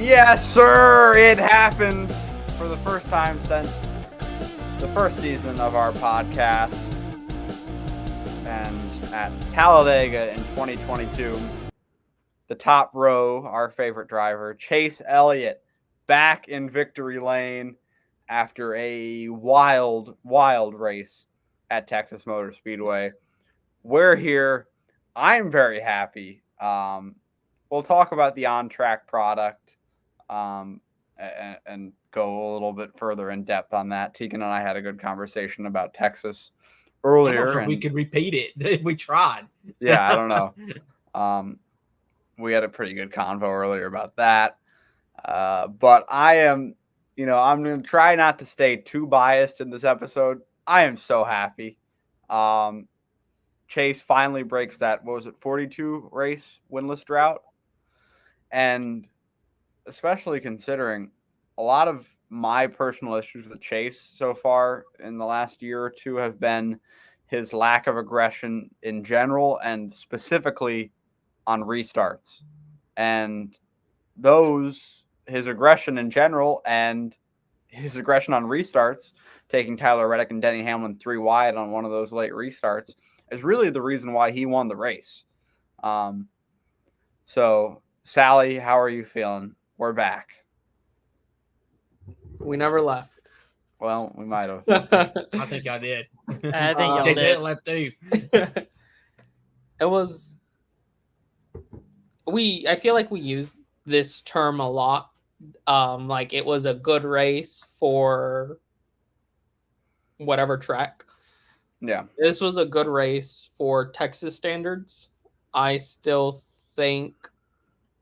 Yes, sir! It happened for the first time since the first season of our podcast. And at Talladega in 2022, the top row, our favorite driver, Chase Elliott, back in victory lane after a wild, wild race at Texas Motor Speedway. We're here. I'm very happy. We'll talk about the on-track product and go a little bit further in depth on that. Tegan and I had a good conversation about Texas earlier. I'm not sure we could repeat it. We tried. Yeah, I don't know. We had a pretty good convo earlier about that. But I am, I'm going to try not to stay too biased in this episode. I am so happy. Chase finally breaks that, 42 race winless drought? And especially considering a lot of my personal issues with Chase so far in the last year or two have been his lack of aggression in general and specifically on restarts. And his aggression in general and his aggression on restarts, taking Tyler Reddick and Denny Hamlin 3 wide on one of those late restarts, is really the reason why he won the race. So, Sally, how are you feeling? We're back. We never left. Well, we might have. I think I did. I think y'all Jake did. left too. It was. I feel like we use this term a lot. Like it was a good race for whatever track. Yeah. This was a good race for Texas standards. I still think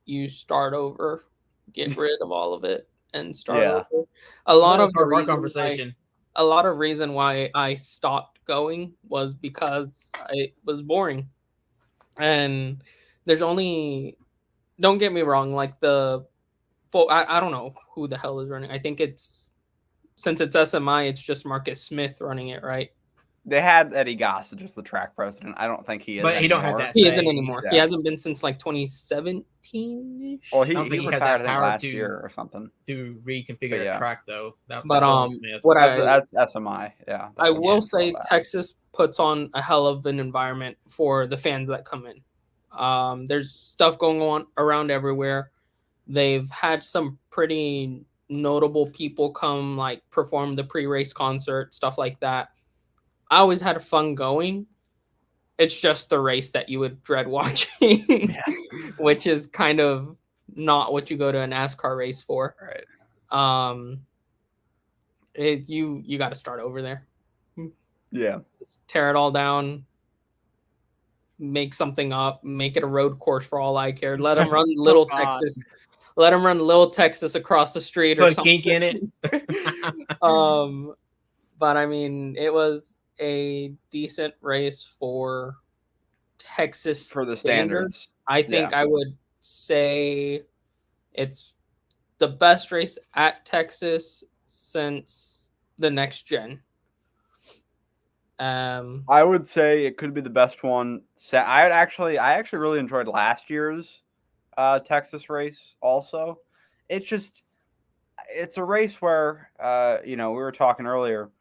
you start over, get rid of all of it, and start over. A lot of our conversation. A lot of reason why I stopped going was because it was boring. And there's only, don't get me wrong, like I don't know who the hell is running. I think since it's SMI, it's just Marcus Smith running it, right? They had Eddie Gossage as the track president. I don't think he is. But he anymore. don't have that. He isn't anymore. Yeah. He hasn't been since like 2017-ish. Well, I don't think he he had retired that I think power last to- year or something. To reconfigure Yeah. the track though. But Smith. what That's SMI. Yeah. I will Yeah, say that. Texas puts on a hell of an environment for the fans that come in. There's stuff going on around everywhere. They've had some pretty notable people come like perform the pre-race concert, stuff like that. I always had fun going. It's just the race that you would dread watching, which is kind of not what you go to a NASCAR race for. Right. You got to start over there. Yeah. Just tear it all down. Make something up. Make it a road course for all I care. Let them run Little Texas. Let them run Little Texas across the street or Put something. kink in it. But I mean, it was a decent race for Texas For the standards. I think I would say it's the best race at Texas since the next gen. I would say it could be the best one. I actually really enjoyed last year's Texas race also. It's a race where we were talking earlier.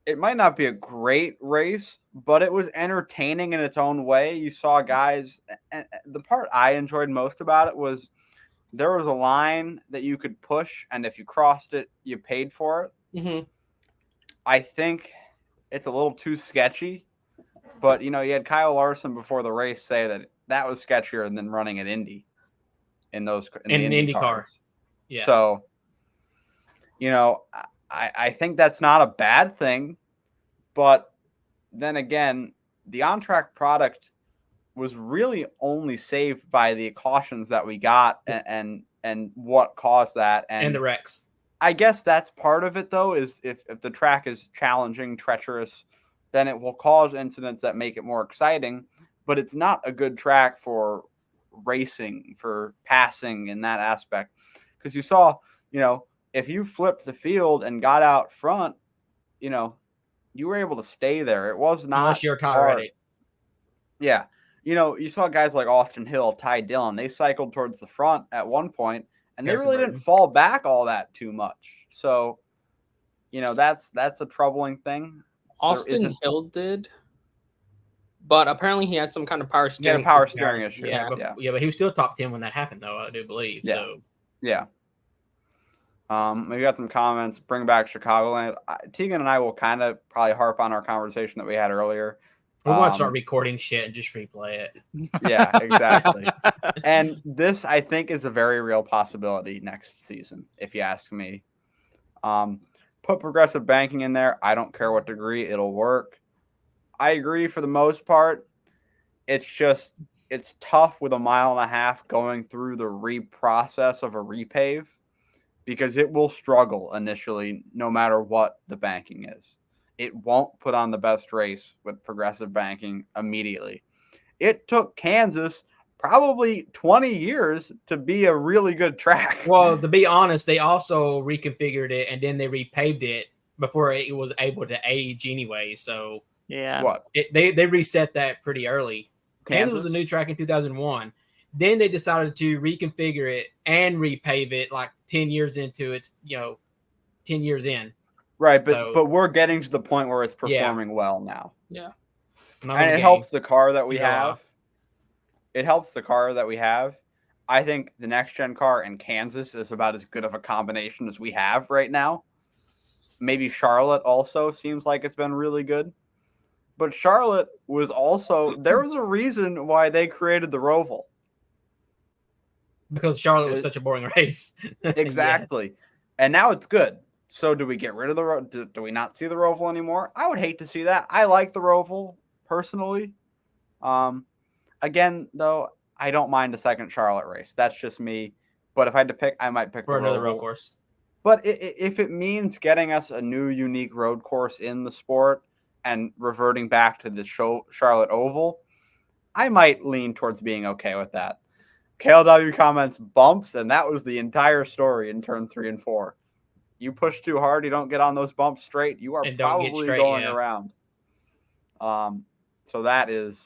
It might not be a great race, but it was entertaining in its own way. You saw guys, and the part I enjoyed most about it was there was a line that you could push, and if you crossed it, you paid for it. Mm-hmm. I think it's a little too sketchy, but you had Kyle Larson before the race say that was sketchier than running at Indy in the Indy cars. Yeah. So, I think that's not a bad thing, but then again, the on-track product was really only saved by the cautions that we got and what caused that. And the wrecks. I guess that's part of it, though, is if the track is challenging, treacherous, then it will cause incidents that make it more exciting, but it's not a good track for racing, for passing in that aspect. Because you saw, if you flipped the field and got out front, you were able to stay there. It was not unless you're tire ready. Yeah. You saw guys like Austin Hill, Ty Dillon, they cycled towards the front at one point, and they really didn't fall back all that too much. So, that's a troubling thing. Austin Hill did, but apparently he had some kind of power steering. He had a power steering issue. Yeah, but he was still top 10 when that happened, though. I do believe. Yeah. So yeah. We got some comments. Bring back Chicagoland. Tegan and I will kind of probably harp on our conversation that we had earlier. We're going to start recording shit and just replay it. Yeah, exactly. And this, I think, is a very real possibility next season, if you ask me. Put progressive banking in there. I don't care what degree. It'll work. I agree for the most part. It's tough with a mile and a half going through the reprocess of a repave, because it will struggle initially no matter what the banking is. It won't put on the best race with progressive banking immediately. It took Kansas probably 20 years to be a really good track. Well, to be honest, they also reconfigured it and then they repaved it before it was able to age anyway. So yeah, they reset that pretty early. Kansas was a new track in 2001. Then they decided to reconfigure it and repave it like 10 years into its, 10 years in. Right, but we're getting to the point where it's performing well now. Yeah. And it helps the car that we have. It helps the car that we have. I think the next gen car in Kansas is about as good of a combination as we have right now. Maybe Charlotte also seems like it's been really good. But Charlotte was also, there was a reason why they created the Roval. Because Charlotte was such a boring race. Exactly. Yes. And now it's good. So do we get rid of the do we not see the Roval anymore? I would hate to see that. I like the Roval personally. Again, though, I don't mind a second Charlotte race. That's just me. But if I had to pick, I might pick for the another Roval. road course. But if it means getting us a new unique road course in the sport and reverting back to the Charlotte Oval, I might lean towards being okay with that. KLW comments bumps, and that was the entire story in turn 3 and 4. You push too hard, you don't get on those bumps straight, you are probably going around. So that is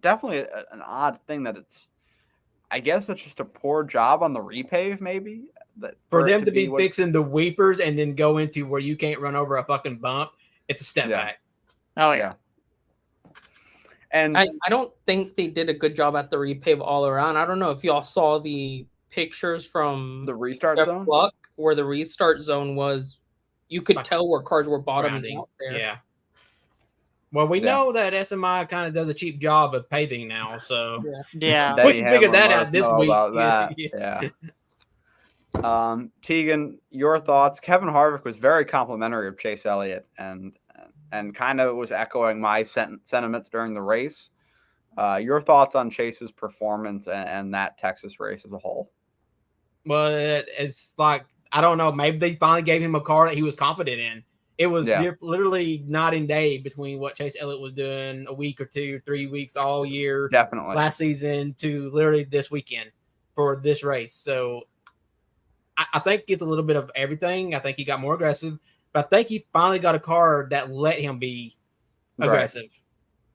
definitely an odd thing that I guess it's just a poor job on the repave, maybe. For them to be fixing the weepers and then go into where you can't run over a fucking bump, it's a step back. Oh, yeah. And I don't think they did a good job at the repave all around. I don't know if y'all saw the pictures from the restart zone, where the restart zone was. You could tell where cars were bottoming out there. Yeah. Well, we know that SMI kind of does a cheap job of paving now, so yeah. We can figure that out this week. Yeah. Tegan, your thoughts? Kevin Harvick was very complimentary of Chase Elliott and kind of was echoing my sentiments during the race. Your thoughts on Chase's performance and that Texas race as a whole? Well, it's like, I don't know. Maybe they finally gave him a car that he was confident in. It was literally night and day between what Chase Elliott was doing a week or 2, 3 weeks all year. Definitely. Last season to literally this weekend for this race. So I think it's a little bit of everything. I think he got more aggressive. But I think he finally got a car that let him be aggressive. Right.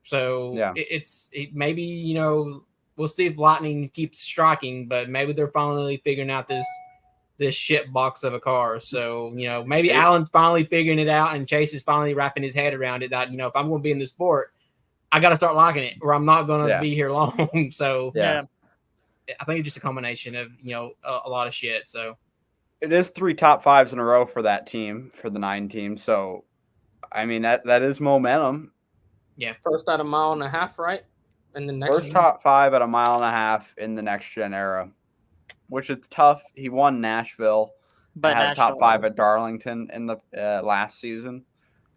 So it's maybe, we'll see if lightning keeps striking, but maybe they're finally figuring out this shit box of a car. So, maybe Allen's finally figuring it out and Chase is finally wrapping his head around it that, if I'm going to be in the sport, I got to start liking it or I'm not going to be here long. So I think it's just a combination of, a lot of shit. So. It is 3 top 5s in a row for that team, for the 9 team. So, I mean, that is momentum. Yeah. First at a mile and a half, right? And the next first top 5 at a mile and a half in the next gen era, which it's tough. He won Nashville, but had a top 5 at Darlington in the last season.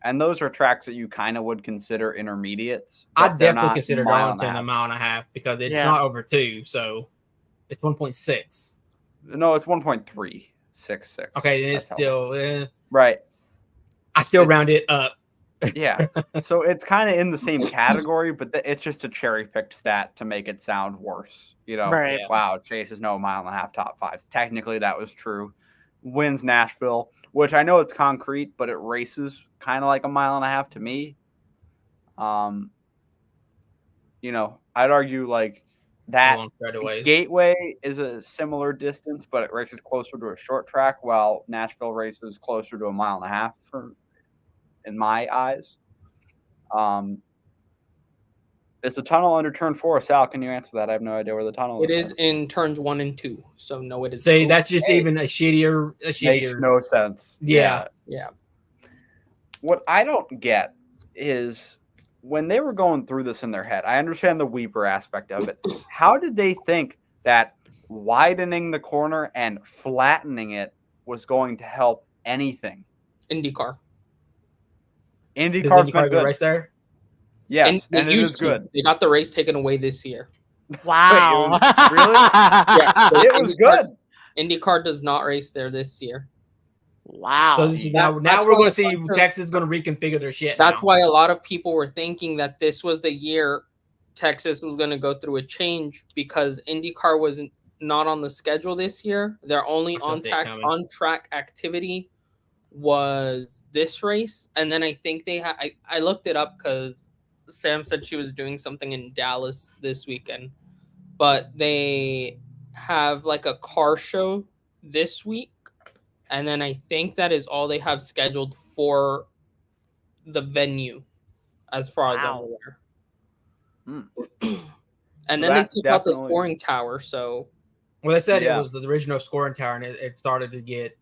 And those are tracks that you kind of would consider intermediates. I definitely consider Darlington a mile and a half because it's not over 2. So it's 1.6. No, it's 1.3. 6.6. Okay, then it's still right. I still round it up. Yeah, so it's kind of in the same category, but it's just a cherry picked stat to make it sound worse. Right. Wow, Chase is no mile and a half top 5s. Technically, that was true. Wins Nashville, which I know it's concrete, but it races kind of like a mile and a half to me. I'd argue like that long straightaways. Gateway is a similar distance, but it races closer to a short track, while Nashville races closer to a 1.5 miles in my eyes. Is the tunnel under turn 4? Sal, can you answer that? I have no idea where the tunnel is. It is in turns 1 and 2, so no, it is. See, that's just even a shittier. Makes no sense. Yeah. What I don't get is when they were going through this in their head, I understand the Weeper aspect of it. How did they think that widening the corner and flattening it was going to help anything? IndyCar. IndyCar's been good. Race there? Yes, and it is good. They got the race taken away this year. Wow. Wait, really? Yeah, it was good. IndyCar does not race there this year. Wow. So this is now we're going to see Texas is going to reconfigure their shit. That's why a lot of people were thinking that this was the year Texas was going to go through a change, because IndyCar was not on the schedule this year. Their only on-track activity was this race, and then I think they had. I looked it up because Sam said she was doing something in Dallas this weekend, but they have like a car show this week, and then I think that is all they have scheduled for the venue, as far as I'm aware. And then they took out the scoring tower. So, well, they said it was the original scoring tower, and it started to get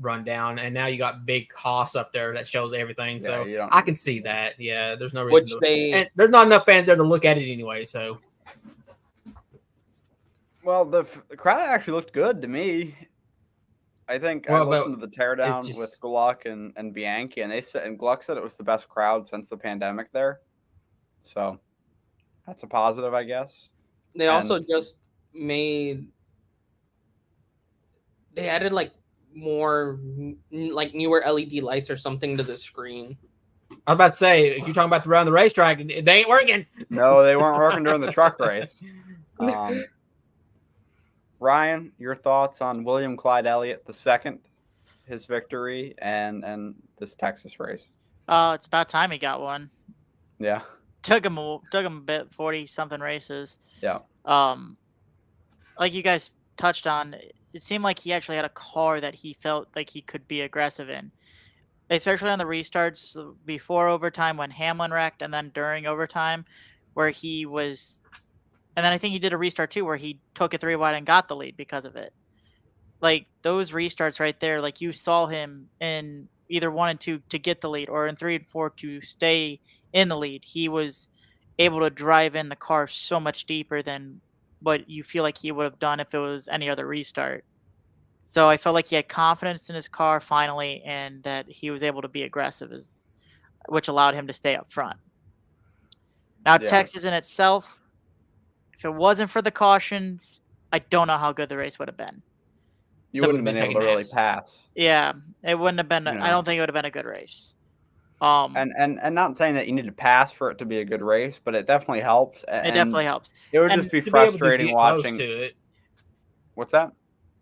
run down, and now you got big Haas up there that shows everything. So I can see that. Yeah, there's no reason. And there's not enough fans there to look at it anyway. So, well, the crowd actually looked good to me. I think I listened to the teardown with Gluck and Bianchi, and Gluck said it was the best crowd since the pandemic there. So that's a positive, I guess. They also just they added like more like newer LED lights or something to the screen. I was about to say, if you're talking about around the racetrack, they ain't working. No, they weren't working during the truck race. Ryan, your thoughts on William Clyde Elliott II, his victory, and this Texas race? It's about time he got one. Yeah. Took him a bit, 40-something races. Yeah. Like you guys touched on, it seemed like he actually had a car that he felt like he could be aggressive in, especially on the restarts before overtime when Hamlin wrecked, and then during overtime where he was, and then I think he did a restart too where he took it 3 wide and got the lead because of it. Like those restarts right there, like you saw him in either 1 and 2 to get the lead, or in 3 and 4 to stay in the lead. He was able to drive in the car so much deeper than what you feel like he would have done if it was any other restart. So I felt like he had confidence in his car finally, and that he was able to be aggressive, which allowed him to stay up front. Now, Texas in itself, if it wasn't for the cautions, I don't know how good the race would have been. You wouldn't have been able to really pass. Yeah, it wouldn't have been. I don't think it would have been a good race. And not saying that you need to pass for it to be a good race, but it definitely helps. It definitely helps. It would just be frustrating watching. It. What's that?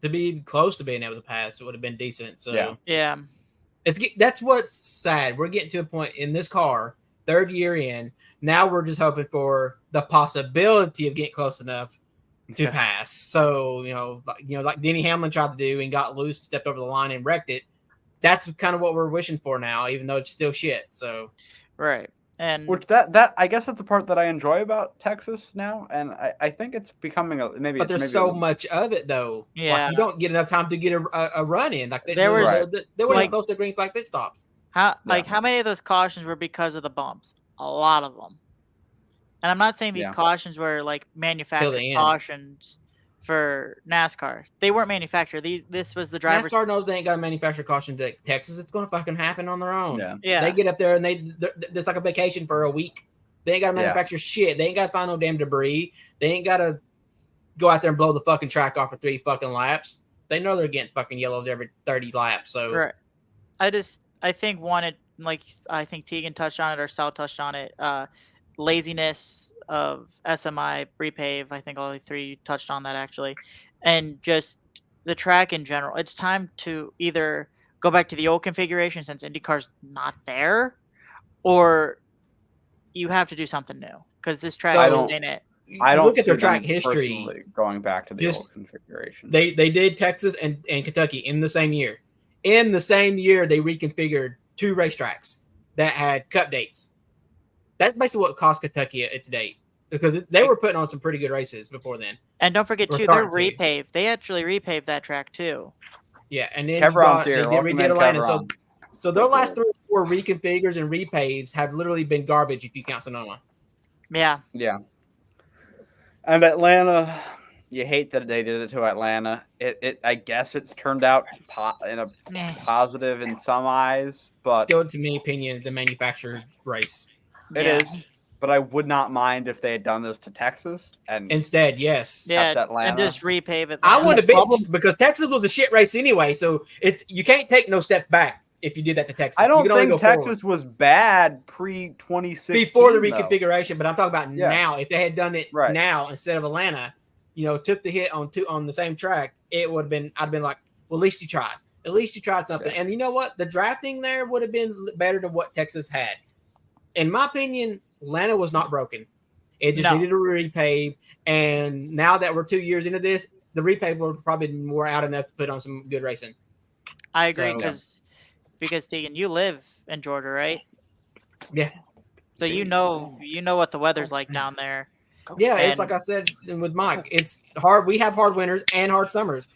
To be close to being able to pass, it would have been decent. So yeah. That's what's sad. We're getting to a point in this car, 3rd year in. Now we're just hoping for the possibility of getting close enough to pass. So like Denny Hamlin tried to do and got loose, stepped over the line and wrecked it. That's kind of what we're wishing for now, even though it's still shit. So, right. And which that I guess that's the part that I enjoy about Texas now, and I think it's becoming maybe. But there's so much of it though. Yeah, like, you don't get enough time to get a run in. Like they were like, close to green flag pit stops. How many of those cautions were because of the bumps? A lot of them. And I'm not saying these cautions were like manufactured cautions for NASCAR. They weren't manufactured. This was the drivers. NASCAR knows they ain't got to manufacture cautions at Texas. It's going to fucking happen on their own. Yeah. They get up there and there's like a vacation for a week. They ain't got to manufacture shit. They ain't got to find no damn debris. They ain't got to go out there and blow the fucking track off for 3 fucking laps. They know they're getting fucking yellows every 30 laps. So right. I think I think Tegan touched on it or Sal touched on it. Laziness of SMI, repave. I think all 3 touched on that actually, and just the track in general. It's time to either go back to the old configuration since IndyCar's not there, or you have to do something new because this track is in it. I don't look at their see track them history. personally going back to the Just- old configuration. They did Texas and Kentucky in the same year. In the same year, they reconfigured 2 racetracks that had cup dates. That's basically what cost Kentucky its date, because they were putting on some pretty good races before then. And don't forget We're too, they're starting to. repaved. They actually repaved that track too. Yeah, and then Kevron's here. they Welcome redid in, Atlanta. Kevron. So their last 3 or 4 reconfigures and repaves have literally been garbage if you count Sonoma. Yeah. Yeah. And Atlanta, you hate that they did it to Atlanta. I guess it's turned out in a positive in some eyes, but Still, to my opinion, the manufactured race. it is. But I would not mind if they had done this to Texas and Instead, yes. Yeah, Atlanta. and just repave it. I would have been problem- because Texas was a shit race anyway. So you can't take no steps back if you did that to Texas. I You don't can only think go Texas forward. was bad pre-2016. Before the though. reconfiguration, but I'm talking about Yeah. now. If they had done it Right. now instead of Atlanta, took the hit on the same track, it would have been. I'd been like, well, at least you tried. At least you tried something. Yeah. And you know what? The drafting there would have been better than what Texas had. In my opinion, Atlanta was not broken. It just needed a repave. And now that we're 2 years into this, the repave will probably be more out enough to put on some good racing. I agree So- because Tegan, you live in Georgia, right? Yeah. So you know what the weather's like down there. Yeah, And- it's like I said with Mike. It's hard. We have hard winters and hard summers.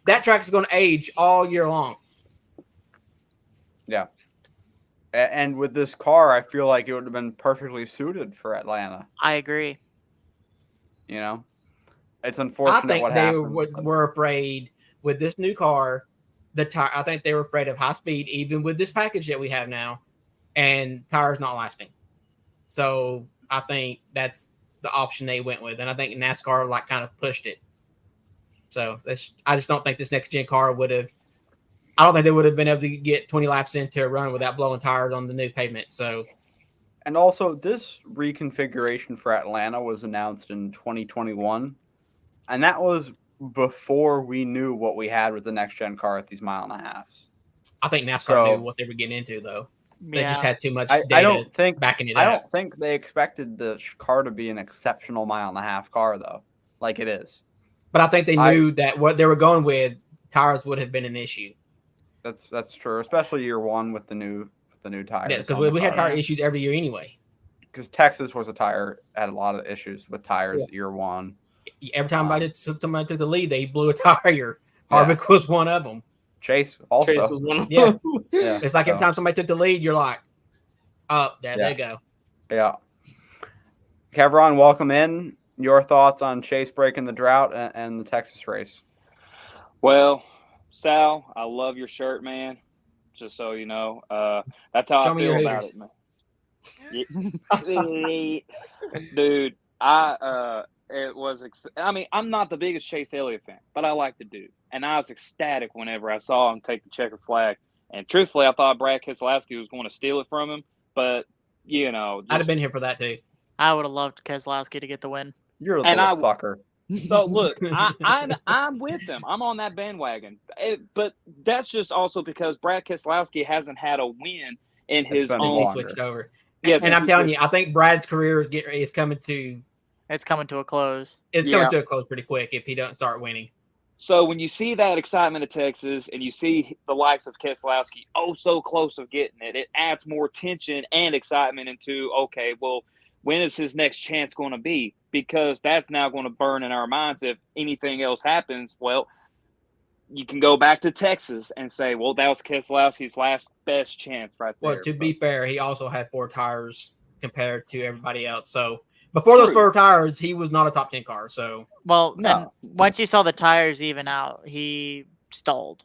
That track is going to age all year long. Yeah. And with this car, I feel like it would have been perfectly suited for Atlanta. I agree. It's I unfortunate think what they happened. were afraid with this new car. I think they were afraid of high speed, even with this package that we have now, and tires not lasting. So I think that's the option they went with, and I think NASCAR kind of pushed it. So I just don't think this next gen car would have. I don't think they would have been able to get 20 laps into a run without blowing tires on the new pavement. So, And also, this reconfiguration for Atlanta was announced in 2021, and that was before we knew what we had with the next gen car at these 1.5 miles. I think NASCAR So- knew what they were getting into, though. They Yeah. just had too much I data don't think backing it I up. don't think they expected the car to be an exceptional 1.5 mile car though, like it is. But I think they knew that what they were going with, tires would have been an issue. That's true, especially year one with the new tires. Yeah, because we had tire issues every year anyway. Because Texas had a lot of issues with tires year one. Every time somebody took the lead, they blew a tire. Harvick was one of them. Chase also. Chase was one of Yeah. them. Yeah, It's like every so, time somebody took the lead, you're like, oh, there they go. Yeah. Kevron, welcome in. Your thoughts on Chase breaking the drought and the Texas race? Well, Sal, I love your shirt, man. Just so you know, that's how Show I me feel your about haters. it, man. Dude, it was. I'm not the biggest Chase Elliott fan, but I like the dude, and I was ecstatic whenever I saw him take the checkered flag. And truthfully, I thought Brad Keselowski was going to steal it from him, but I'd have been here for that too. I would have loved Keselowski to get the win. You're a And little fucker. So look, I'm with them. I'm on that bandwagon. But that's just also because Brad Keselowski hasn't had a win in his been Since he own. longer. switched over. Yes, And I'm telling you, I think Brad's career is coming to It's coming to a close. coming to a close pretty quick if he doesn't start winning. So when you see that excitement of Texas and you see the likes of Keselowski so close of getting it, it adds more tension and excitement into, okay, well, when is his next chance going to be? Because that's now going to burn in our minds. If anything else happens, well, you can go back to Texas and say, well, that was Keselowski's last best chance right there. Well, to be fair, he also had 4 tires compared to everybody else. So before those True. 4 tires, he was not a top 10 car. So Well, No. and once you saw the tires even out, he stalled.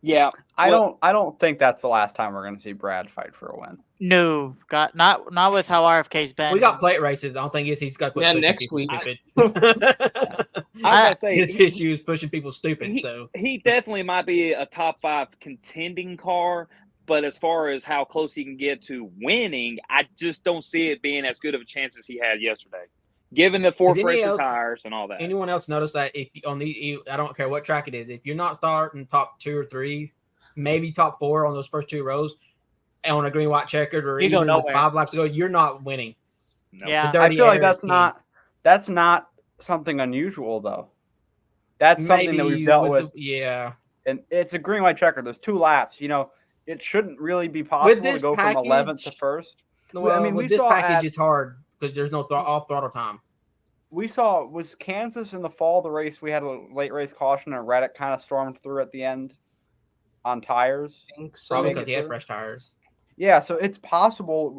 Yeah. I Well- don't think that's the last time we're going to see Brad fight for a win. No, not with how RFK's been. we got plate races. The only thing is he's got to quit Yeah, pushing next people week. stupid. I was gonna say, His issue is pushing people stupid. He- So he definitely might be a top 5 contending car, but as far as how close he can get to winning, I just don't see it being as good of a chance as he had yesterday, given the 4 Is any fresher else- tires and all that. anyone else notice that if on I don't care what track it is, if you're not starting top 2 or 3, maybe top 4 on those first 2 rows on a green white checkered or You go even with nowhere. 5 laps to go, you're not winning. No. Yeah. The I dirty feel like air that's is key. not That's not something unusual, though. That's something that we've dealt with. Yeah. And it's a green white checker. There's 2 laps. It shouldn't really be possible to go from 11th to first. Well, I mean, with we this saw package, it's hard because there's no off throttle time. We saw, was Kansas in the fall of the race, we had a late race caution and Reddick kind of stormed through at the end on tires. I think so. Probably because he had fresh tires. Yeah, so it's possible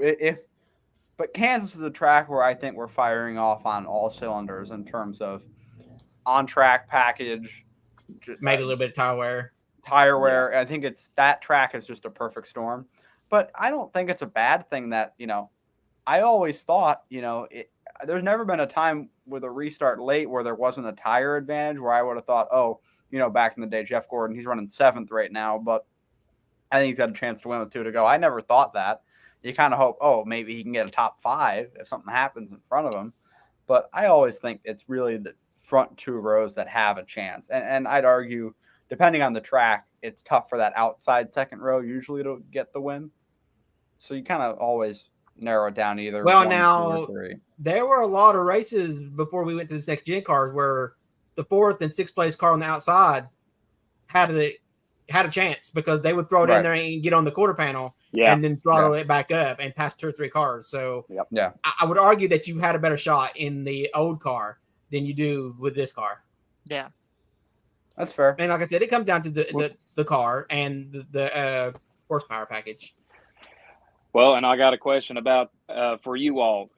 but Kansas is a track where I think we're firing off on all cylinders in terms of on-track package. Maybe a little bit of tire wear. Yeah. I think that track is just a perfect storm. But I don't think it's a bad thing that, I always thought, there's never been a time with a restart late where there wasn't a tire advantage where I would have thought, back in the day, Jeff Gordon, he's running 7th right now, but I think he's got a chance to win with 2 to go. I never thought that. You kind of hope, maybe he can get a top 5 if something happens in front of him. But I always think it's really the front 2 rows that have a chance. And I'd argue, depending on the track, it's tough for that outside second row usually to get the win. So you kind of always narrow it down either. Well, 1, now 2, or 3. There were a lot of races before we went to this next gen cars where the 4th and 6th place car on the outside had a chance because they would throw it in there and get on the quarter panel and then throttle it back up and pass 2 or 3 cars. So I would argue that you had a better shot in the old car than you do with this car. Yeah. That's fair. And like I said, it comes down to the car and the horsepower package. Well, and I got a question about for you all.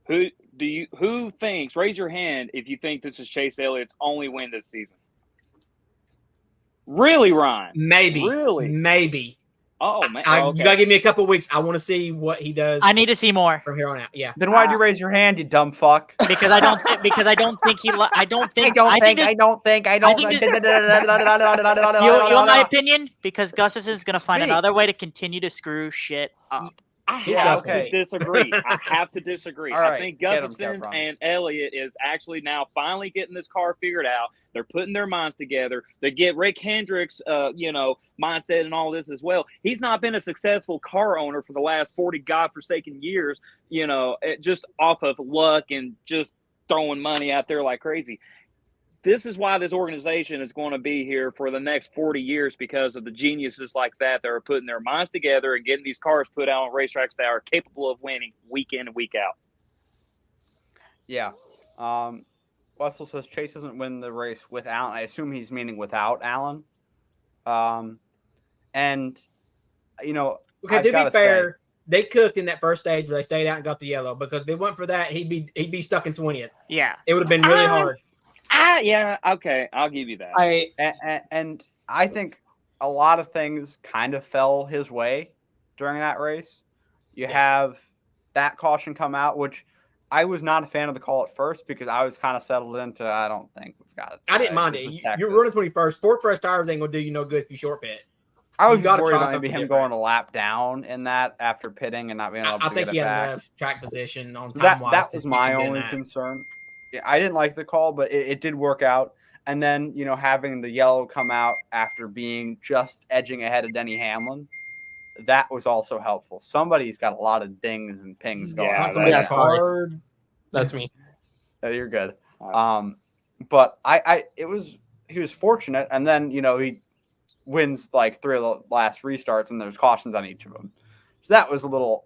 Who thinks? Raise your hand if you think this is Chase Elliott's only win this season. Really, Ryan? Maybe. Really? Maybe. Oh man! You gotta give me a couple of weeks. I want to see what he does. I need to see more from here on out. Yeah. Then why'd you raise your hand, you dumb fuck? Because I don't think. You want my opinion? Because Gustafson is going to find another way to continue to screw shit up. I have to disagree. I think Gustafson and Elliott is actually now finally getting this car figured out. They're putting their minds together. They get Rick Hendrick's, mindset and all this as well. He's not been a successful car owner for the last 40 godforsaken years, just off of luck and just throwing money out there like crazy. This is why this organization is going to be here for the next 40 years because of the geniuses like that are putting their minds together and getting these cars put out on racetracks that are capable of winning week in and week out. Yeah. Russell says Chase doesn't win the race with Allen. I assume he's meaning without Allen. And, okay, to be fair, they cooked in that first stage where they stayed out and got the yellow because if they went for that, he'd be stuck in 20th. Yeah. It would have been really hard. Yeah, okay, I'll give you that. And I think a lot of things kind of fell his way during that race. You have that caution come out, which I was not a fan of the call at first because I was kind of settled into I don't think we've got it. I didn't mind it. You're running 21st. 4 fresh tires ain't gonna do you no good if you short pit. I was worried about maybe him going a lap down in that after pitting and not being able to get it back. I think he had enough track position on time. That was my only concern. I didn't like the call, but it did work out. And then, having the yellow come out after being just edging ahead of Denny Hamlin, that was also helpful. Somebody's got a lot of dings and pings going on. That's hard. That's me. You're good. But he was fortunate. And then, he wins like 3 of the last restarts and there's cautions on each of them. So that was a little,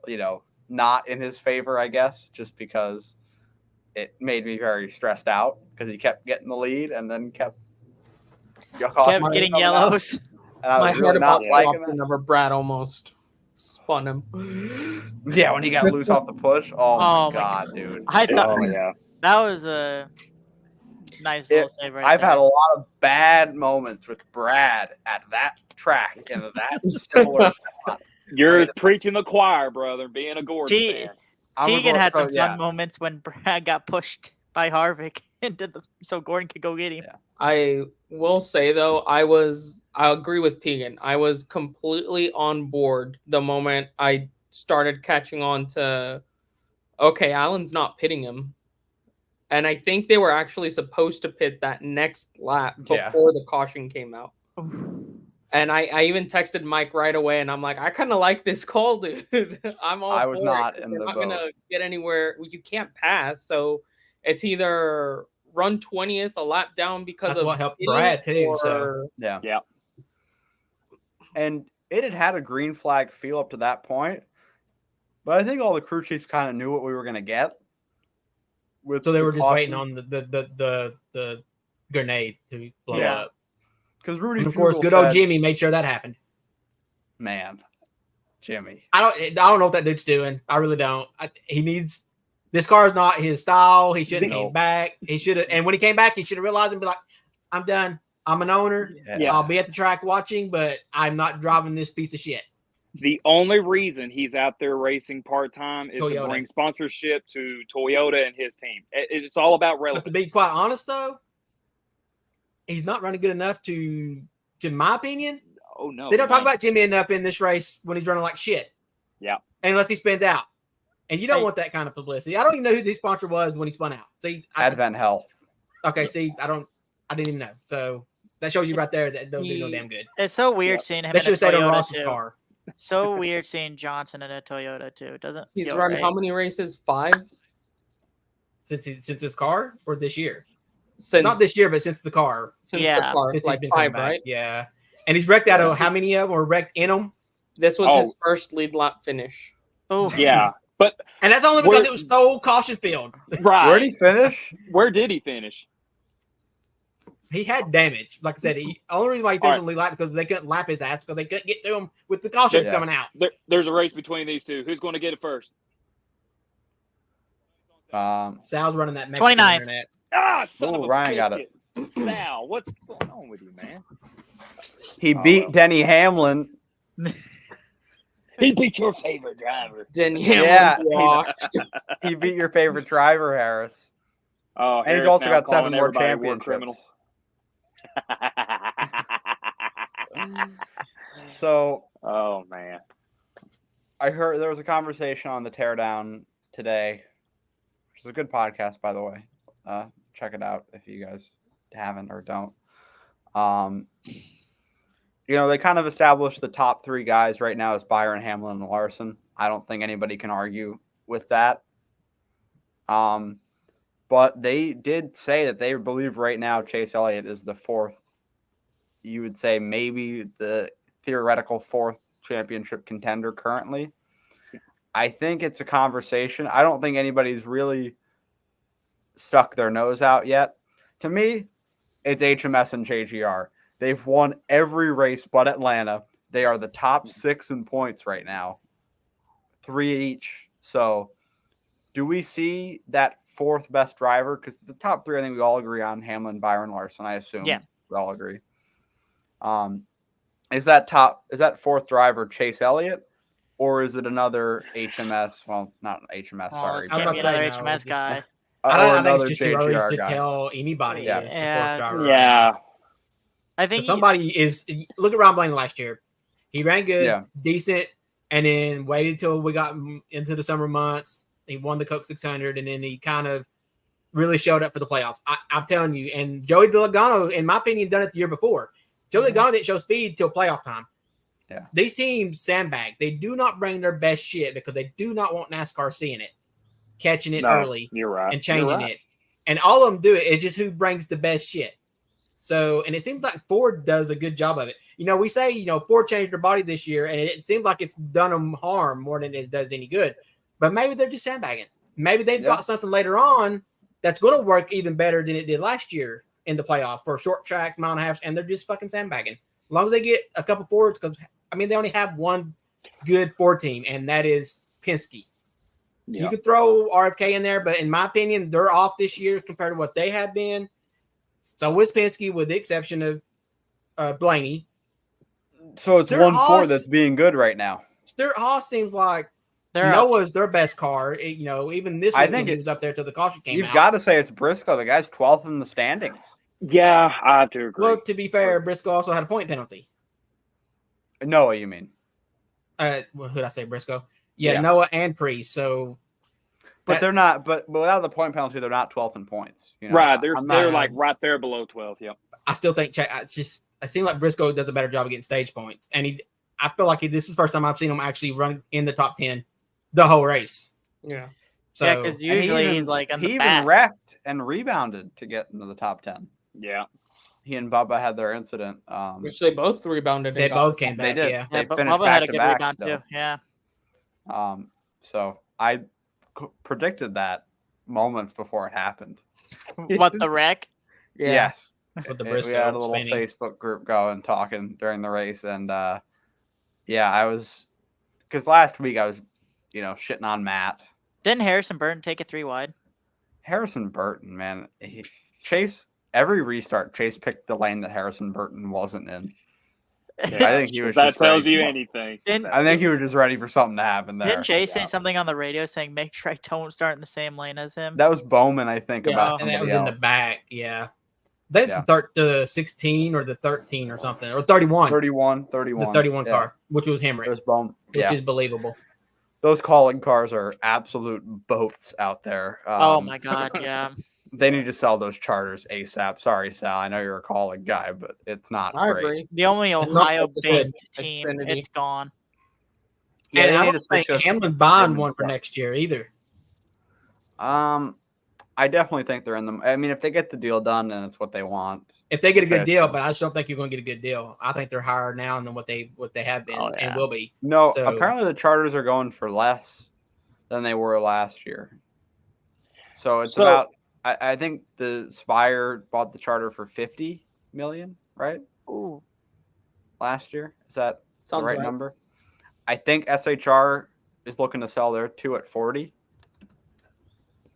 not in his favor, I guess, just because it made me very stressed out because he kept getting the lead and then kept getting yellows. And I was really not liking that. Number Brad almost spun him. Yeah, when he got loose off the push. Oh my God, dude. I thought that was a nice little save right I've there. had a lot of bad moments with Brad at that track and that similar spot. You're preaching the choir, brother, being a Gordon fan. Tegan had some fun moments when Brad got pushed by Harvick so Gordon could go get him. Yeah. I will say though, I agree with Tegan. I was completely on board the moment I started catching on to, okay, Allen's not pitting him. And I think they were actually supposed to pit that next lap before the caution came out. And I even texted Mike right away, and I'm like, I kind of like this call, dude. I was not in the boat. Not boat. gonna get anywhere. You can't pass, so It's either run 20th a lap down because That's of what helped idiot, Brad too. So or Yeah. Yeah. And it had a green flag feel up to that point. But I think all the crew chiefs kind of knew what we were going to get. so they were just waiting cautions. on the grenade to blow Yeah. up. Because Rudy And of course, Fugel good old said, Jimmy made sure that happened. man, Jimmy. I don't know what that dude's doing. I really don't. He needs. This car is not his style. He should have No. came back. He should have, and when he came back, he should have realized and be like, "I'm done. I'm an owner. Yeah. I'll be at the track watching, but I'm not driving this piece of shit." The only reason he's out there racing part-time is to Toyota. bring sponsorship to Toyota and his team. It's all about But to relevance. be quite honest, though, he's not running good enough to my opinion. Oh, no. They don't talk man. about Jimmy enough in this race when he's running like shit. Yeah. Unless he spins out. And you don't Hey. want that kind of publicity. I don't even know who the sponsor was when he spun out. See, Advent Health. okay, see, I didn't even know. So that shows you right there that don't do no damn good. It's so weird Yeah. seeing him They in should a have stayed on Toyota Ross's too. car. So weird seeing Johnson in a Toyota too. It doesn't he's feel run right. how many races? 5 Since his car or this year? since Not this year, but since the car. since Yeah. the car, Since he's like been coming 5, back. right? Yeah. And he's wrecked out Yeah. of how many of them were wrecked in them? This was Oh. his first lead lap finish. Oh Yeah. But, And that's only because Where- it was so caution filled. right. Where'd he finish? Where did he finish? He had damage. Like I said, the only reason why he finished on the lead lap because they couldn't lap his ass because they couldn't get to him with the cautions Yeah. coming out. There's a race between these two. Who's going to get it first? Sal's running that Mexican 29th. internet. Ah, son of Ooh, a Ryan got it. biscuit. Sal, what's going on with you, man? He Oh, beat well. Denny Hamlin. He beat your favorite driver. Denny Yeah, Hamlin's washed. He beat your favorite driver, Harris. Oh, And he's Harris also now got 7 calling more everybody a war championships. criminal. So Oh man. I heard there was a conversation on the Teardown today, which is a good podcast, by the way. Check it out if you guys haven't or don't. They kind of established the top 3 guys right now as Byron, Hamlin, and Larson. I don't think anybody can argue with that. But they did say that they believe right now Chase Elliott is the 4th. You would say maybe the theoretical 4th championship contender currently. I think it's a conversation. I don't think anybody's really stuck their nose out yet. To me, it's HMS and JGR. They've won every race but Atlanta. They are the top 6 in points right now. 3 each. So do we see that 4th best driver? Because the top 3, I think we all agree on Hamlin, Byron, Larson, I assume. Yeah. We all agree. Is that 4th driver Chase Elliott? Or is it another HMS? Well, not HMS, Well, sorry. it's I was gonna be about to another say, no, HMS guy. I Or think it's another just too early JGR to guy. tell anybody Yeah. is the Yeah. 4th driver. Yeah. I So think somebody is look at Ron Blaney last year. He ran good, Yeah. decent, and then waited till we got into the summer months. He won the Coke 600, and then he kind of really showed up for the playoffs. I'm telling you. And Joey DeLogano, in my opinion, done it the year before. Joey DeLogano didn't show speed till playoff time. Yeah. These teams sandbag. They do not bring their best shit because they do not want NASCAR seeing it, catching it No, early, You're right. and changing You're right. it. And all of them do it. It's just who brings the best shit. So, and it seems like Ford does a good job of it. We say, Ford changed their body this year, and it seems like it's done them harm more than it does any good. But maybe they're just sandbagging. Maybe they've got something later on that's going to work even better than it did last year in the playoff for short tracks, mile and a half, and they're just fucking sandbagging. As long as they get a couple Fords, because, they only have one good Ford team, and that is Penske. Yeah. You could throw RFK in there, but in my opinion, they're off this year compared to what they had been. So is Penske, with the exception of Blaney. So it's They're 1-4 awesome. that's being good right now. Stewart Haas seems like they're Noah's their best car. Even this I weekend think he was up there till the caution came You've out. got to say it's Briscoe. The guy's 12th in the standings. Yeah, I have to agree. Well, to be fair, Briscoe also had a point penalty. Noah, you mean? Who did I say? Briscoe? Yeah, Yeah. Noah and Priest. So, But they're that's- not. But without the point penalty, they're not 12th in points. right. They're I'm they're not- like right there below 12. Yep. I still think it seems like Briscoe does a better job of getting stage points, and I feel like this is the first time I've seen him actually run in the top 10 the whole race. Yeah. So Yeah, because And usually he's like on he the even back. wrecked and rebounded to get into the top 10. Yeah. He and Bubba had their incident. Which they both rebounded. they and got both came They back. did. Yeah. Yeah, They but finished Bubba had back a to good back rebound still. too. Yeah. So I predicted moments before it happened. What, the wreck? Yeah. Yes. With the We Briscoe had a little spinning. Facebook group going, talking during the race, and yeah, I was, because last week I was, shitting on Matt. Didn't Harrison Burton take a 3 wide? Harrison Burton, man, Chase, every restart, Chase picked the lane that Harrison Burton wasn't in. I think he was that just tells ready you for- anything. I think he was just ready for something to happen there. Didn't Chase say Yeah. something on the radio saying, make sure I don't start in the same lane as him? That was Bowman, I think, Yeah, about And that somebody was in else. the back. Yeah. That's Yeah. the 16 or the 13 or something, or 31. 31. The 31 yeah. car, which was It Hemrick, was Bowman. which Yeah. is believable. Those calling cars are absolute boats out there. Oh my God, yeah. They need to sell those charters ASAP. Sorry, Sal. I know you're a calling guy, but it's not I great. agree. The only It's not Ohio-based like team, Xfinity. it's gone. Yeah, And they I need don't to stick think to Hamlin's buying Hamlin's one for stuff. next year either. I definitely think they're in them. I mean, if they get the deal done, then it's what they want. If they get a good Okay. deal, but I just don't think you're going to get a good deal. I think they're higher now than what they have been Oh, yeah. and will be. No, So- apparently the charters are going for less than they were last year. So it's about. I think the Spire bought the charter for $50 million, right? Ooh. Last year, is that Sounds the right right. number? I think SHR is looking to sell their 2 at 40.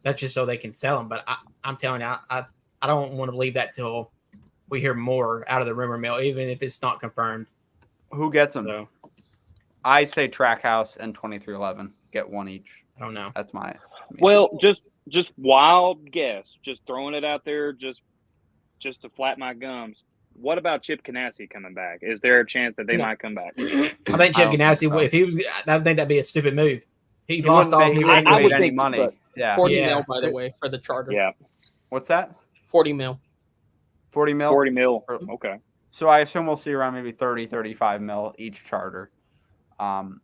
That's just so they can sell them. But I'm telling you, I don't want to believe that till we hear more out of the rumor mill, even if it's not confirmed. Who gets them? So I say Trackhouse and 2311 get one each. I don't know. That's my. Well, just wild guess, just throwing it out there, just to flat my gums. What about Chip Ganassi coming back? Is there a chance that they No. might come back? I think Chip I don't Ganassi, think so. if he was, I think that'd be a stupid move. He He lost wouldn't all. pay- he He wouldn't I pay would any think, money. but- Yeah. 40 Yeah. mil, by the way, for the charter. Yeah, What's that? 40 mil. 40 mil? 40 mil. Or- Okay. So I assume we'll see around maybe 30, 35 mil each charter. And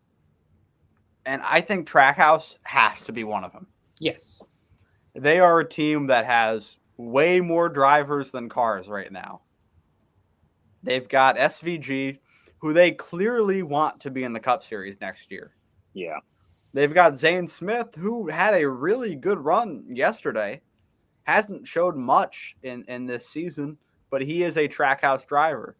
I think Trackhouse has to be one of them. Yes. They are a team that has way more drivers than cars right now. They've got SVG, who they clearly want to be in the Cup Series next year. Yeah. They've got Zane Smith, who had a really good run yesterday. Hasn't showed much in this season, but he is a Trackhouse driver.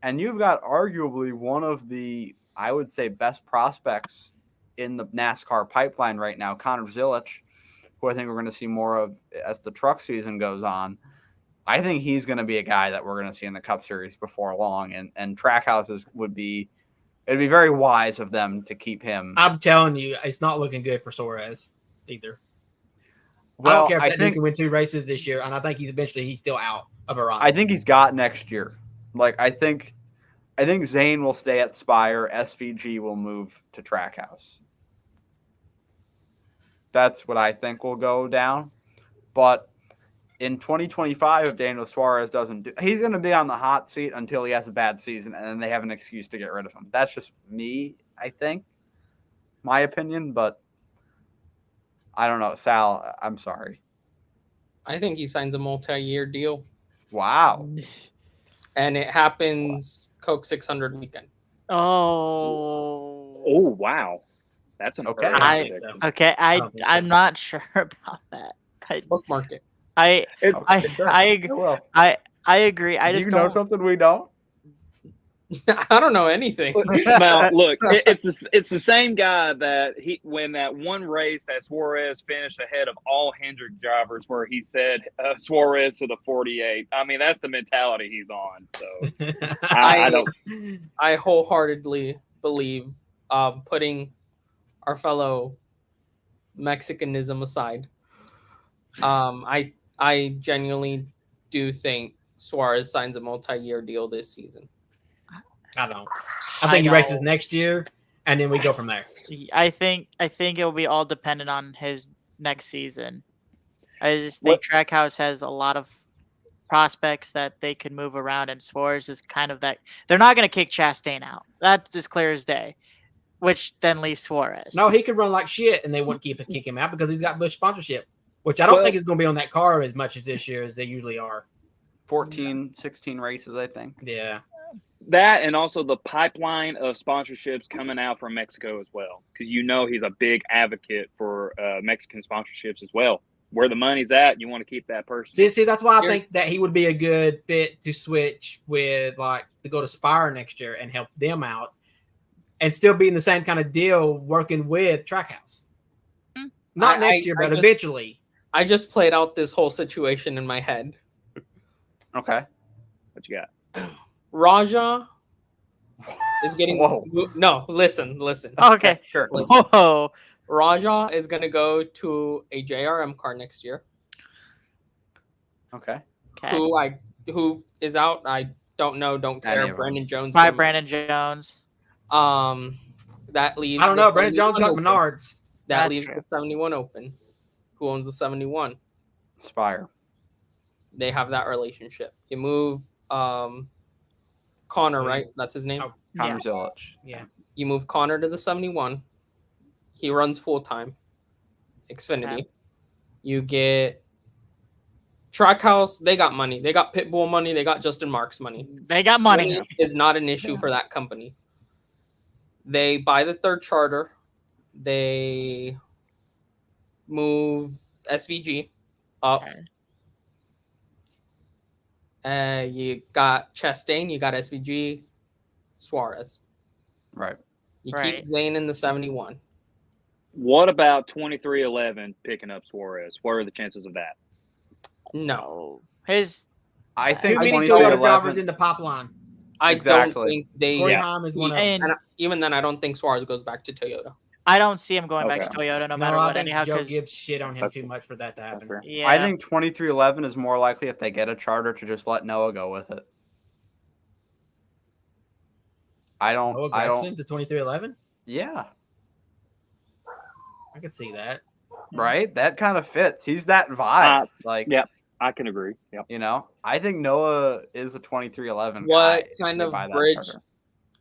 And you've got arguably one of the, I would say, best prospects in the NASCAR pipeline right now, Connor Zilic, who I think we're going to see more of as the truck season goes on. I think he's going to be a guy that we're going to see in the Cup Series before long. And Trackhouses it'd be very wise of them to keep him. I'm telling you, it's not looking good for Suarez either. I Well, don't care if I that dude think can win 2 races this year, and I think he's still out of a ride. I think he's got next year. Like I think Zane will stay at Spire. SVG will move to Trackhouse. That's what I think will go down. But in 2025, if Daniel Suarez doesn't do, he's going to be on the hot seat until he has a bad season, and then they have an excuse to get rid of him. That's just me, I think, my opinion. But I don't know, Sal. I'm sorry. I think he signs a multi-year deal, Wow. and it happens Coke 600 weekend. Oh. Oh, wow. That's an Okay. early I- prediction. Okay, I don't think so. I'm not sure about that. Bookmark it. I Okay, sure. I Well, I agree. I do just you know don't. something we don't? I don't know anything. Now, look, it's the same guy that when that one race that Suarez finished ahead of all Hendrick drivers, where he said Suarez to the 48. I mean, that's the mentality he's on. So I don't. I wholeheartedly believe, putting our fellow Mexicanism aside, I genuinely do think Suarez signs a multi-year deal this season. I don't. I think he know. races next year, and then we go from there. I think it'll be all dependent on his next season. I just think Trackhouse has a lot of prospects that they could move around, and Suarez is kind of that. They're not going to kick Chastain out. That's as clear as day. which then leaves Suarez. No, he could run like shit, and they wouldn't kick him out because he's got Busch sponsorship, which I don't think is going to be on that car as much as this year as they usually are. 14, 16 races, I think. Yeah. That and also the pipeline of sponsorships coming out from Mexico as well, because he's a big advocate for Mexican sponsorships as well. Where the money's at, you want to keep that person. See, that's why I think that he would be a good fit to switch with, like, to go to Spire next year and help them out, and still be in the same kind of deal working with Trackhouse. Not next year, but eventually. I just played out this whole situation in my head. Okay. What you got? Raja is getting Whoa. No, listen. Okay. Sure. Whoa. Raja is going to go to a JRM car next year. Okay. Who is out? I don't know. Don't care. Any of them. Brandon Jones. By Brandon Jones. That leaves. I don't the know. Brandon Jones 71 got open. Menards. That That's leaves true. the 71 open. Who owns the 71? Spire. They have that relationship. You move Connor, right? That's his name. Oh, Connor Zilic. Yeah. You move Connor to the 71. He runs full time. Xfinity. Okay. You get Trackhouse. They got money. They got Pitbull money. They got Justin Marks money. They got money. Money is not an issue for that company. They buy the third charter. They move SVG up. Okay. You got Chastain. You got SVG. Suarez. Right. You Right. keep Zane in the 71. What about 2311 picking up Suarez? What are the chances of that? No. His I think Too many 2311 Toyota drivers in the pipeline. I Exactly. don't think they. Corey Yeah. Haim is one of them. and And even then, I don't think Suarez goes back to Toyota. I don't see him going back to Okay. Toyota no No, matter I what. think Anyhow, Joe because gives shit on him That's too much for that to That's happen. fair. yeah, I think 2311 is more likely if they get a charter to just let Noah go with it. I don't. Noah I Gragson don't. to 2311. Yeah. I could see that. Right. That kind of fits. He's that vibe. yeah. I can agree. Yep. I think Noah is a 2311 What guy. if kind they of buy that bridge charter.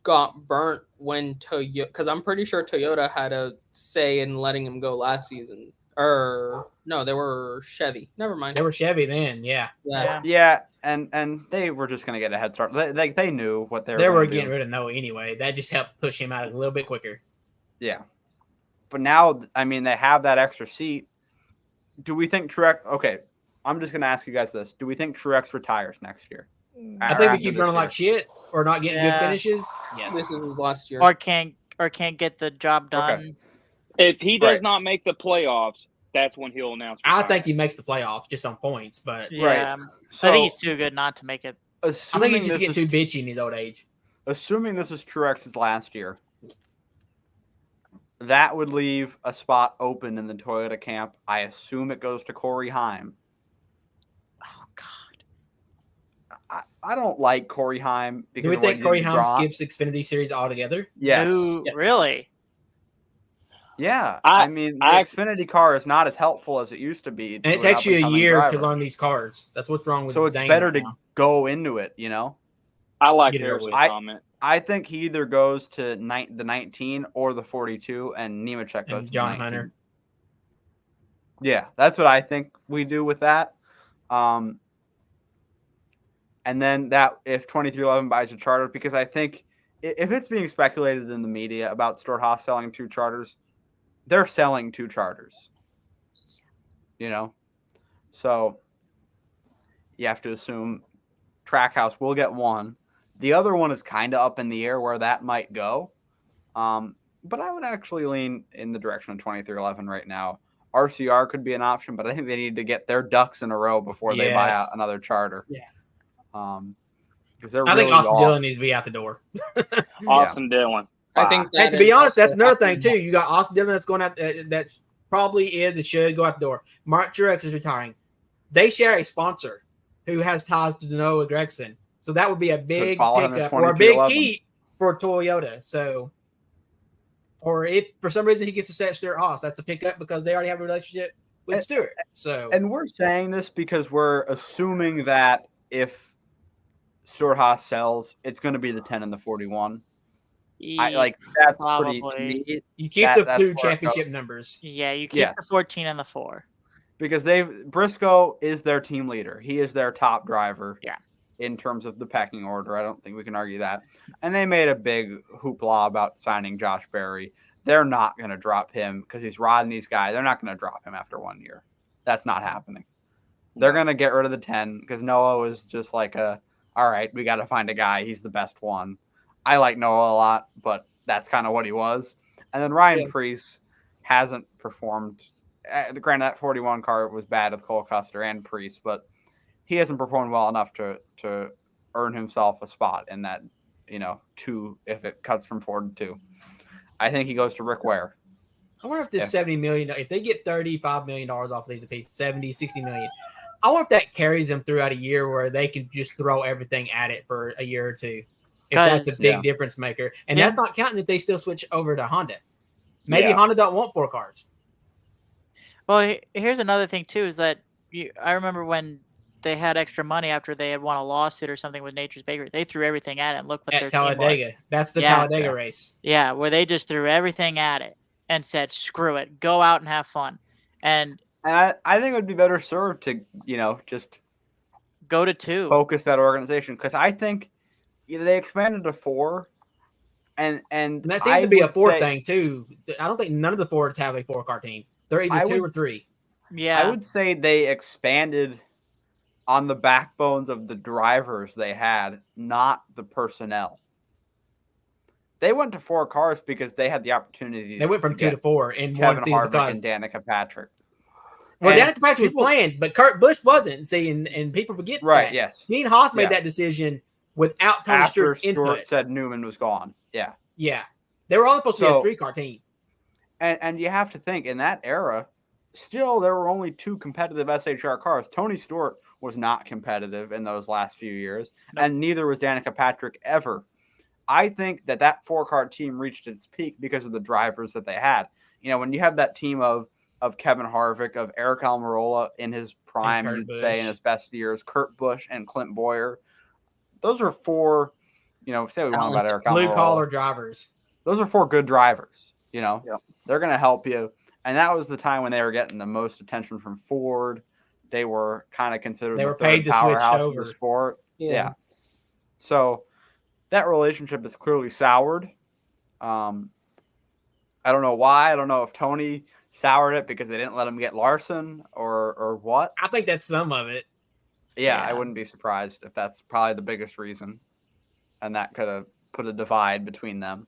got burnt when Toyota? Because I'm pretty sure Toyota had a say in letting him go last season. Or no, they were Chevy. Never mind. They were Chevy then. Yeah. Yeah. Yeah, and they were just gonna get a head start. They knew what they were. They were gonna getting do. rid of Noah anyway. That just helped push him out a little bit quicker. Yeah, but now I mean they have that extra seat. Do we think Truex? Okay, I'm just gonna ask you guys this: do we think Truex retires next year? I Or think after he keeps this running year? like shit or not getting Yeah. good finishes. Yes. This is his last year. or can't get the job done. If he does Right. not make the playoffs, that's when he'll announce. I think retirement. he makes the playoffs just on points, but Yeah, So, I think he's too good not to make it. I assuming think he's just this getting is, too bitchy in his old age. assuming this is Truex's last year, that would leave a spot open in the Toyota camp. I assume it goes to Corey Haim. Oh God. I don't like Corey Haim because Do we of what think he Corey did to Haim Drought. skips Xfinity Series altogether? Yes. No, Yes. really? Yeah. I- I mean, the I- Xfinity car is not as helpful as it used to be. And to it an takes you a up-and-coming year to driver. learn these cars. That's what's wrong with So it's Zane better right to now. go into it, I like Get it Harrison's over with. comment. I think he either goes to the 19 or the 42, and Nemechek goes And to John the 19. Hunter. Yeah, that's what I think we do with that. And then that if 2311 buys a charter, because I think if it's being speculated in the media about Stewart-Haas selling 2 charters, they're selling 2 charters. So you have to assume Trackhouse will get one. The other one is kind of up in the air where that might go. But I would actually lean in the direction of 2311 right now. RCR could be an option, but I think they need to get their ducks in a row before they buy out Yes. another charter. Yeah. Because they're I think really Austin off. Dillon needs to be out the door. Austin Dillon. I think And that to be is honest, that's also another thing happening. too. You got Austin Dillon that's going out. That probably is and should go out the door. Mark Truex is retiring. They share a sponsor who has ties to Noah Gragson, so that would be a big follow him in pickup or a big 22-11. keep for Toyota. So, or if for some reason he gets to set Stewart-Haas, that's a pickup because they already have a relationship with Stewart. So, And we're saying this because we're assuming that if Stewart-Haas sells, it's going to be the 10 and the 41. that's probably. pretty. To me, You keep that's the where two it goes. championship numbers. Yeah, you keep Yes. the 14 and the 4. Because Briscoe is their team leader. He is their top driver. Yeah. In terms of the pecking order, I don't think we can argue that. And they made a big hoopla about signing Josh Berry. They're not going to drop him because he's Rodney's guy. They're not going to drop him after 1 year. That's not happening. They're going to get rid of the 10 because Noah was just like all right, we got to find a guy. He's the best one. I like Noah a lot, but that's kind of what he was. And then Ryan Preece hasn't performed. Granted, that 41 car was bad with Cole Custer and Preece, but he hasn't performed well enough to earn himself a spot in that, 2 if it cuts from 4 to 2. I think he goes to Rick Ware. I wonder if this $70 million, if they get $35 million off these apiece, 70, 60 million. I wonder if that carries them throughout a year where they can just throw everything at it for a year or two. If that's a big difference maker. And that's not counting if they still switch over to Honda. Maybe Honda don't want 4 cars. Well, here's another thing too, is that I remember when they had extra money after they had won a lawsuit or something with Nature's Bakery. They threw everything at it and look what their Talladega. team was. That's the Talladega race. Yeah, where they just threw everything at it and said, screw it, go out and have fun. And I think it would be better served to, just go to 2. Focus that organization. Because I think they expanded to 4. And that seems to be a 4 thing, too. I don't think none of the Fords have a 4-car team. They're either 2 or 3. Yeah. I would say they expanded on the backbones of the drivers they had, not the personnel. They went to 4 cars because they had the opportunity. They went from 2 to 4 in Kevin one season Harvick and Danica Patrick. Well, Danica Patrick was playing, but Kurt Busch wasn't. See, and people forget that. Yes. Gene Haas made that decision without Tony Stewart's input. Stewart said Newman was gone. Yeah. Yeah. They were all supposed to be a 3-car team. And you have to think, in that era, still there were only 2 competitive SHR cars. Tony Stewart was not competitive in those last few years, and neither was Danica Patrick ever. I think that 4-car team reached its peak because of the drivers that they had. When you have that team of Kevin Harvick, of Eric Almirola in his prime, you'd say in his best years, Kurt Busch and Clint Boyer. Those are 4, say we want about Eric Almirola. Blue-collar drivers. Those are 4 good drivers, They're going to help you. And that was the time when they were getting the most attention from Ford. They were kind of considered the third powerhouse of the sport. Yeah. So that relationship is clearly soured. I don't know why. I don't know if Tony soured it because they didn't let him get Larson or what. I think that's some of it. Yeah, I wouldn't be surprised if that's probably the biggest reason. And that could have put a divide between them,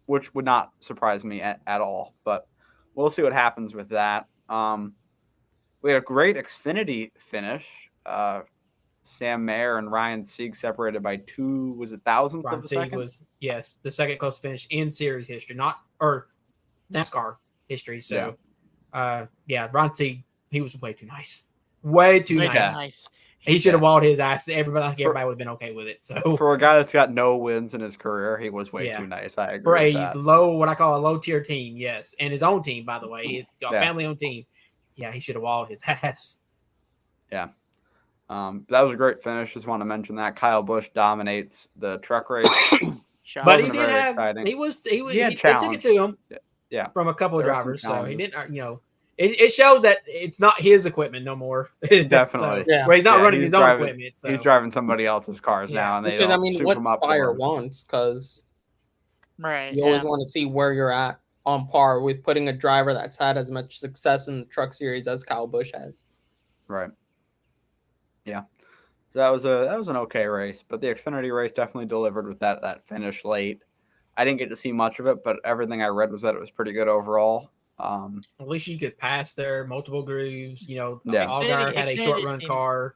which would not surprise me at all. But we'll see what happens with that. We had a great Xfinity finish. Sam Mayer and Ryan Sieg separated by 2 thousandths of a second. Was the second closest finish in series history, or NASCAR history. So, Ryan Sieg, he was way too nice, way too nice. He should have walled his ass. Everybody would have been okay with it. So for a guy that's got no wins in his career, he was way too nice. I agree. For with that. what I call a low tier team, yes, and his own team, by the way, he's got a family owned team. Yeah, he should have walled his ass. Yeah. That was a great finish. Just want to mention that Kyle Busch dominates the truck race. But he did have exciting. He took it to him from a couple of drivers. So he didn't it shows that it's not his equipment no more. Definitely. Where he's not running his own equipment. So. He's driving somebody else's cars now, and what Spire wants, because you always want to see where you're at on par with putting a driver that's had as much success in the truck series as Kyle Busch has. Right. Yeah. So that was an okay race, but the Xfinity race definitely delivered with that finish late. I didn't get to see much of it, but everything I read was that it was pretty good overall. At least you could pass there, multiple grooves. Allgaier had a short run car.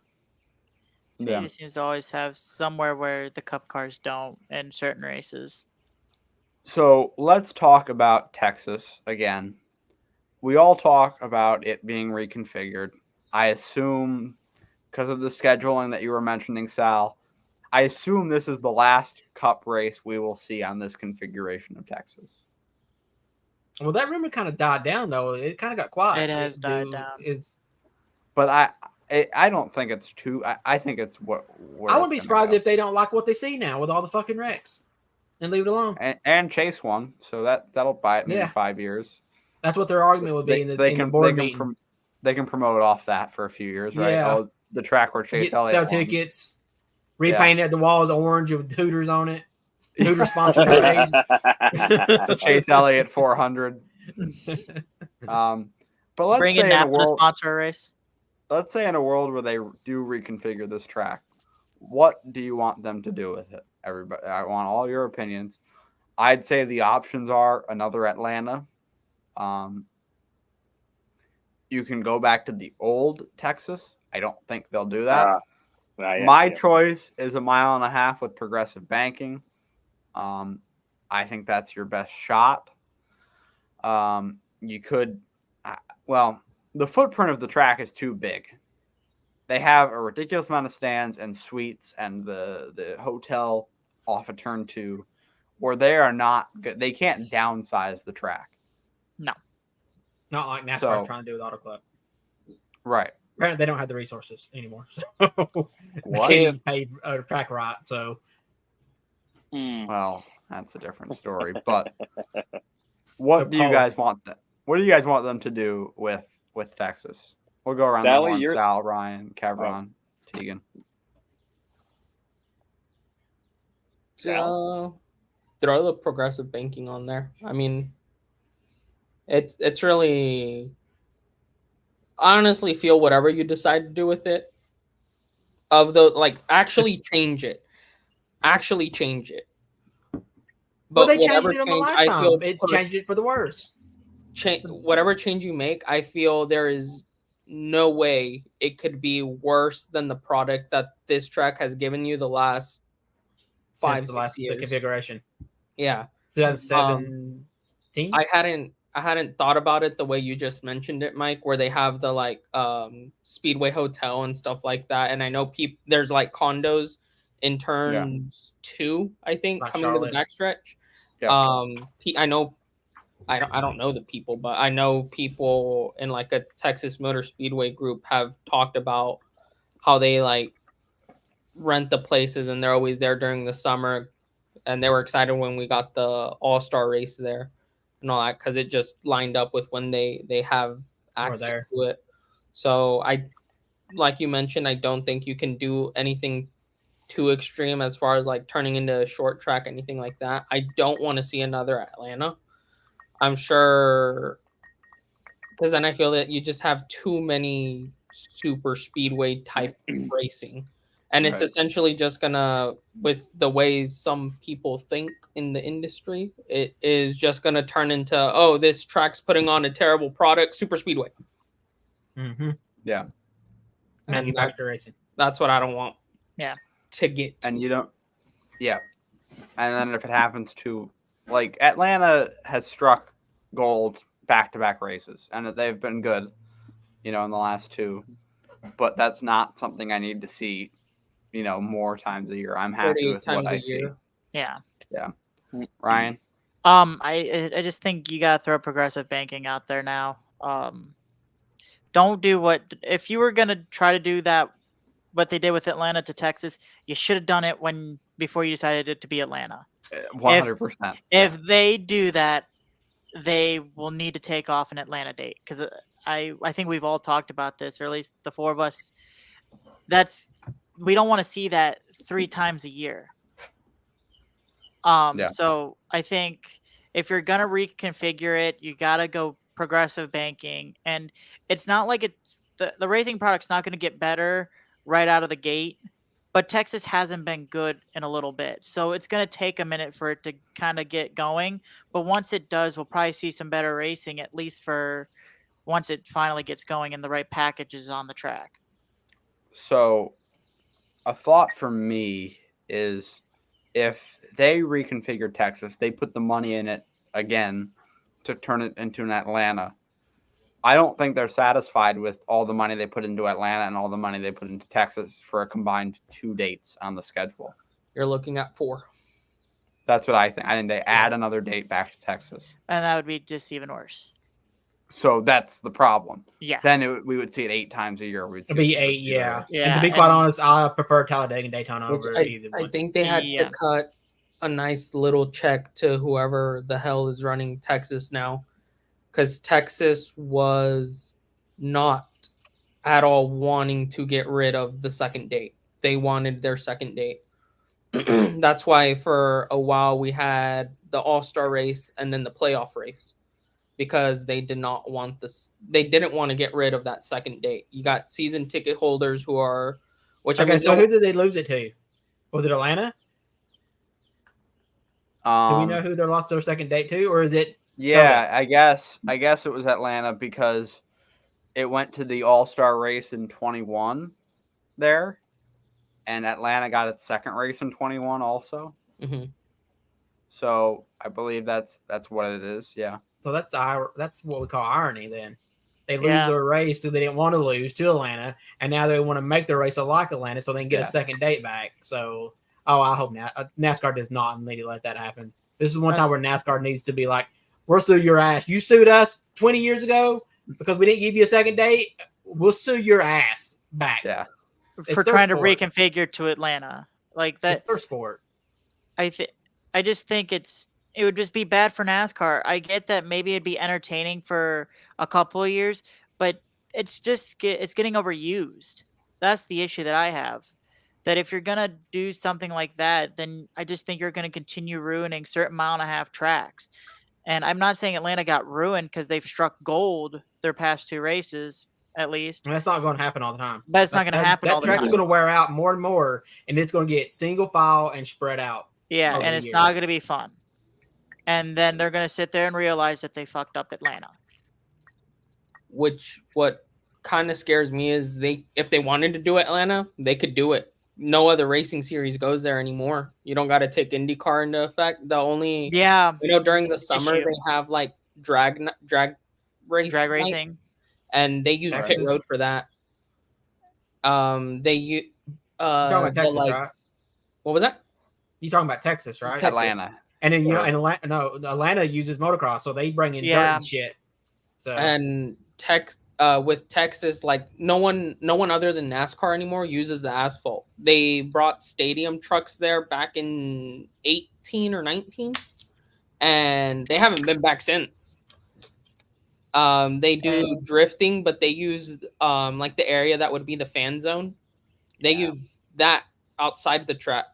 Xfinity seems to always have somewhere where the Cup cars don't in certain races. So let's talk about Texas again. We all talk about it being reconfigured. I assume, because of the scheduling that you were mentioning, Sal, I assume this is the last Cup race we will see on this configuration of Texas. Well, that rumor kind of died down, though. It kind of got quiet. It has died down. But I don't think it's too. I think it's what. I wouldn't be surprised if they don't like what they see now with all the fucking wrecks. and leave it alone. And Chase won, so that'll buy it maybe Yeah. 5 years. That's what their argument would be in the board meeting. They can promote off that for a few years, right? Yeah. Oh, the track where Chase Elliott sell won. tickets, repaint the walls orange with Hooters on it. Hooters sponsored the race. The Chase Elliott 400. But let's Bring say in Napa to sponsor a race. Let's say in a world where they do reconfigure this track, what do you want them to do with it? Everybody, I want all your opinions. I'd say the options are another Atlanta. You can go back to the old Texas. I don't think they'll do that. My choice is 1.5 miles with progressive banking. I think that's your best shot. You could, the footprint of the track is too big. They have a ridiculous amount of stands and suites and the hotel off of turn 2 where they are not good. They can't downsize the track. No. Not like NASCAR trying to do with Auto Club. Right. Apparently they don't have the resources anymore. So what? Can't even pay a track right. So well, that's a different story. But what do you guys want them? What do you guys want them to do with Texas? We'll go around the horn. Sal, Ryan, Kevron, Tegan. Throw the progressive banking on there. I mean, it's really, I honestly feel whatever you decide to do with it, actually change it. Actually change it. But they changed it on the last time. It changed it for the worse. Whatever change you make, I feel there is no way it could be worse than the product that this track has given you the last 5-6 years. The configuration. Yeah. 2017. I hadn't thought about it the way you just mentioned it, Mike, where they have the Speedway Hotel and stuff like that. And I know there's like condos in turns 2, I think, Like coming Charlotte. to the backstretch. Yeah. I don't know the people, but I know people in like a Texas Motor Speedway group have talked about how they like rent the places and they're always there during the summer, and they were excited when we got the All-Star race there and all that because it just lined up with when they have access to it. So like you mentioned, I don't think you can do anything too extreme as far as like turning into a short track, anything like that. I don't want to see another Atlanta. I'm sure, because then I feel that you just have too many super speedway type racing. And it's essentially just gonna, with the ways some people think in the industry, it is just gonna turn into, oh, this track's putting on a terrible product, super speedway. Mm-hmm. Yeah. Manufacturer racing. That's what I don't want. Yeah. To get to. And you don't. Yeah. And then if it happens to, like, Atlanta has struck gold back-to-back races, and they've been good, in the last 2. But that's not something I need to see, more times a year. I'm happy with what I see. Yeah. Yeah. Ryan? I just think you gotta throw progressive banking out there now. Don't do if you were gonna try to do that, what they did with Atlanta to Texas, you should have done it before you decided it to be Atlanta. 100%. If they do that, they will need to take off an Atlanta date, because I think we've all talked about this, or at least the 4 of us. We don't want to see that 3 times a year. So I think if you're gonna reconfigure it, you gotta go progressive banking, and it's not like it's the racing product's not going to get better right out of the gate, but Texas hasn't been good in a little bit, so it's going to take a minute for it to kind of get going. But once it does, we'll probably see some better racing, at least for once it finally gets going and the right packages on the track. So a thought for me is, if they reconfigure Texas, they put the money in it again to turn it into an Atlanta. I don't think they're satisfied with all the money they put into Atlanta and all the money they put into Texas for a combined 2 dates on the schedule. You're looking at 4. That's what I think. I think they add another date back to Texas. And that would be just even worse. So that's the problem. Yeah. Then we would see it 8 times a year. It'd be 8, yeah. Yeah. And to be quite honest, I prefer Talladega and Daytona over either one. I think they had to cut a nice little check to whoever the hell is running Texas now, because Texas was not at all wanting to get rid of the second date. They wanted their second date. That's why for a while we had the All-Star race and then the playoff race, because they did not want this. They didn't want to get rid of that second date. You got season ticket holders who are, which Okay, I mean, so who did they lose it to? Was it Atlanta? Do we know who they lost their second date to, or is it? Yeah, I guess it was Atlanta because it went to the All-Star race in 21 there, and Atlanta got its second race in 21 also. Mm-hmm. So I believe that's what it is. Yeah. So that's what we call irony. Then they lose Yeah. their race that they didn't want to lose to Atlanta, and now they want to make their race like Atlanta so they can get a second date back. So, I hope NASCAR does not need to let that happen. This is one time where NASCAR needs to be like, "We'll sue your ass. You sued us 20 years ago because we didn't give you a second date. We'll sue your ass back." Yeah. For trying to reconfigure to Atlanta like that. It's their sport. I just think it would just be bad for NASCAR. I get that maybe it'd be entertaining for a couple of years, but it's getting overused. That's the issue that I have. That if you're gonna do something like that, then I just think you're gonna continue ruining certain mile and a half tracks. And I'm not saying Atlanta got ruined because they've struck gold their past two races, at least. And that's not going to happen all the time. But it's not going to happen all the time. That track's going to wear out more and more, and it's going to get single file and spread out. Yeah, and it's not going to be fun. And then they're going to sit there and realize that they fucked up Atlanta. What kind of scares me is if they wanted to do Atlanta, they could do it. No other racing series goes there anymore. You don't got to take IndyCar into effect. The only during the summer they have like drag racing, and they use pit road for that. They use talking about Texas, right? What was that? You talking about Texas, right? Texas. Atlanta. And then Atlanta uses motocross, so they bring in dirt and shit. So and with Texas, like no one other than NASCAR anymore uses the asphalt. They brought stadium trucks there back in 18 or 19, and they haven't been back since. They do drifting, but they use like the area that would be the fan zone. They use that outside the track.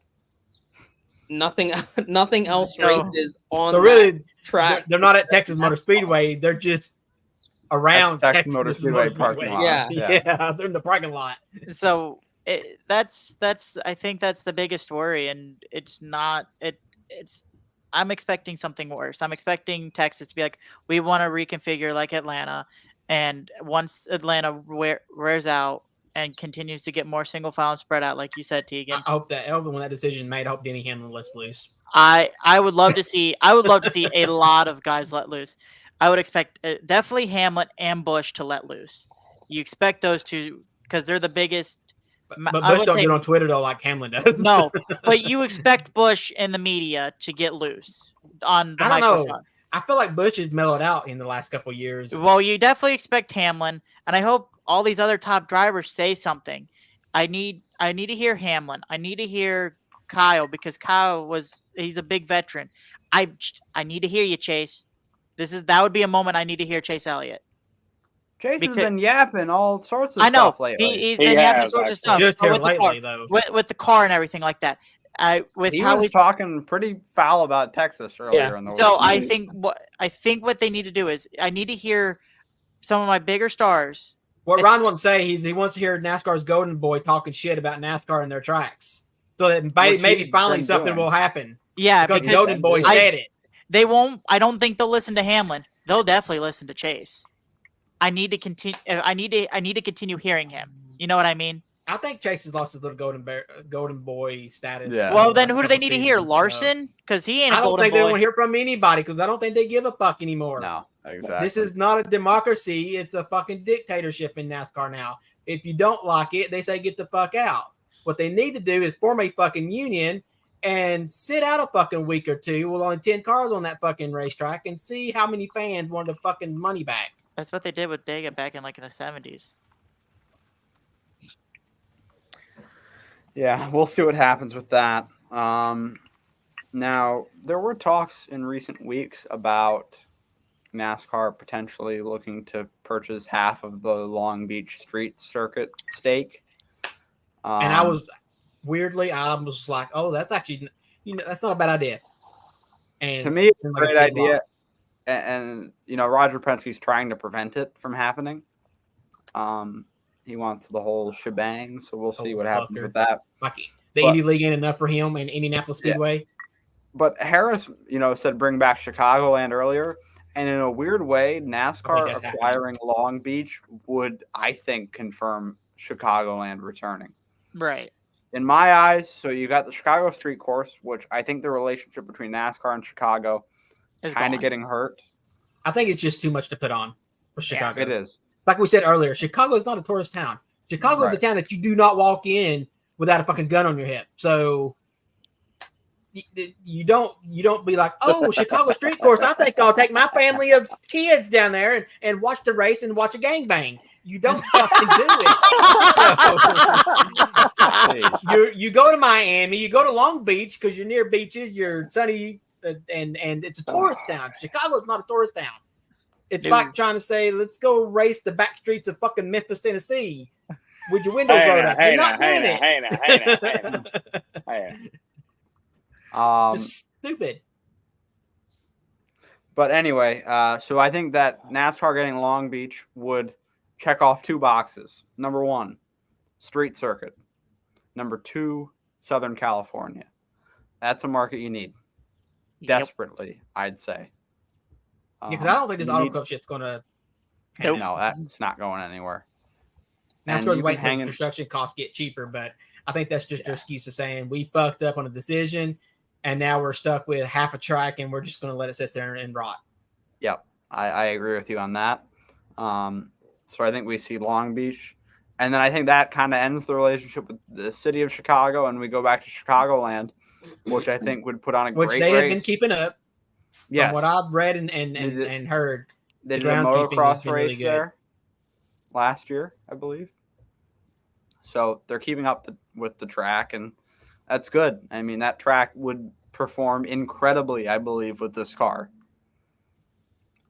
Nothing else races on that track. They're not at Texas Motor Speedway. They're just around Texas Motor Speedway parking lot. Yeah, they're in the parking lot. So that's I think that's the biggest worry, and it's not it's. I'm expecting something worse. I'm expecting Texas to be like, we want to reconfigure like Atlanta, and once Atlanta wears out and continues to get more single file and spread out, like you said, Tegan. I hope that Elvin, when that decision made, I hope Denny Hamlin lets loose. I would love to see. I would love to see a lot of guys let loose. I would expect definitely Hamlin and Busch to let loose. You expect those two because they're the biggest. But Busch don't get on Twitter though like Hamlin does. No, but you expect Busch and the media to get loose on the microphone. Know. I feel like Busch has mellowed out in the last couple of years. Well, you definitely expect Hamlin, and I hope all these other top drivers say something. I need to hear Hamlin. I need to hear Kyle because he's a big veteran. I need to hear you, Chase. That would be a moment I need to hear Chase Elliott. Chase has been yapping all sorts of stuff lately. He's been yapping sorts of stuff. Just with lately, though. With the car and everything like that. He was talking pretty foul about Texas earlier in the week. So I think what they need to do is I need to hear some of my bigger stars. What Ron wants to say, he wants to hear NASCAR's golden boy talking shit about NASCAR and their tracks. So that maybe finally something will happen. Yeah, because golden boy said it. They won't. I don't think they'll listen to Hamlin. They'll definitely listen to Chase. I need to continue. I need to continue hearing him. You know what I mean? I think Chase has lost his little golden boy status. Yeah. Well, then who do they need to hear? Larson? Because he ain't a golden boy. I don't think they want to hear from anybody because I don't think they give a fuck anymore. No, exactly. This is not a democracy. It's a fucking dictatorship in NASCAR now. If you don't like it, they say get the fuck out. What they need to do is form a fucking union and sit out a fucking week or two with only 10 cars on that fucking racetrack and see how many fans want the fucking money back. That's what they did with Dega back in the 70s. Yeah, we'll see what happens with that. Now, there were talks in recent weeks about NASCAR potentially looking to purchase half of the Long Beach street circuit stake. And I was like, oh, that's actually, that's not a bad idea. And to me, it's a seemed like great a good idea. lot. And Roger Penske's trying to prevent it from happening. He wants the whole shebang, so we'll see what happens with that. Like the Indy League ain't enough for him in Indianapolis Speedway. But Harris, said bring back Chicagoland earlier, and in a weird way, NASCAR acquiring Long Beach would, I think, confirm Chicagoland returning. Right. In my eyes, so you got the Chicago Street Course, which I think the relationship between NASCAR and Chicago is kind of getting hurt. I think it's just too much to put on for Chicago. Yeah, it is. Like we said earlier, Chicago is not a tourist town. Chicago is a town that you do not walk in without a fucking gun on your hip. So you don't be like, oh, Chicago Street Course, I think I'll take my family of kids down there and watch the race and watch a gangbang. You don't fucking do it. You go to Miami, you go to Long Beach because you're near beaches, you're sunny, and it's a tourist town. Chicago's not a tourist town. It's like trying to say, let's go race the back streets of fucking Memphis, Tennessee with your windows rolled up. You're not doing it. Just stupid. But anyway, so I think that NASCAR getting Long Beach would check off two boxes. Number 1, street circuit. Number 2, Southern California. That's a market you need. Desperately, I'd say. Because I don't think this auto club shit's going to. No, that's not going anywhere. NASCAR's waiting until construction costs get cheaper, but I think that's just their excuse of saying we fucked up on a decision, and now we're stuck with half a track, and we're just going to let it sit there and rot. Yep, I agree with you on that. So I think we see Long Beach, and then I think that kind of ends the relationship with the city of Chicago, and we go back to Chicagoland, which I think would put on a great race. Which they have been keeping up. Yes. From what I've read and heard. They did a motocross race really there last year, I believe. So they're keeping up with the track, and that's good. I mean, that track would perform incredibly, I believe, with this car.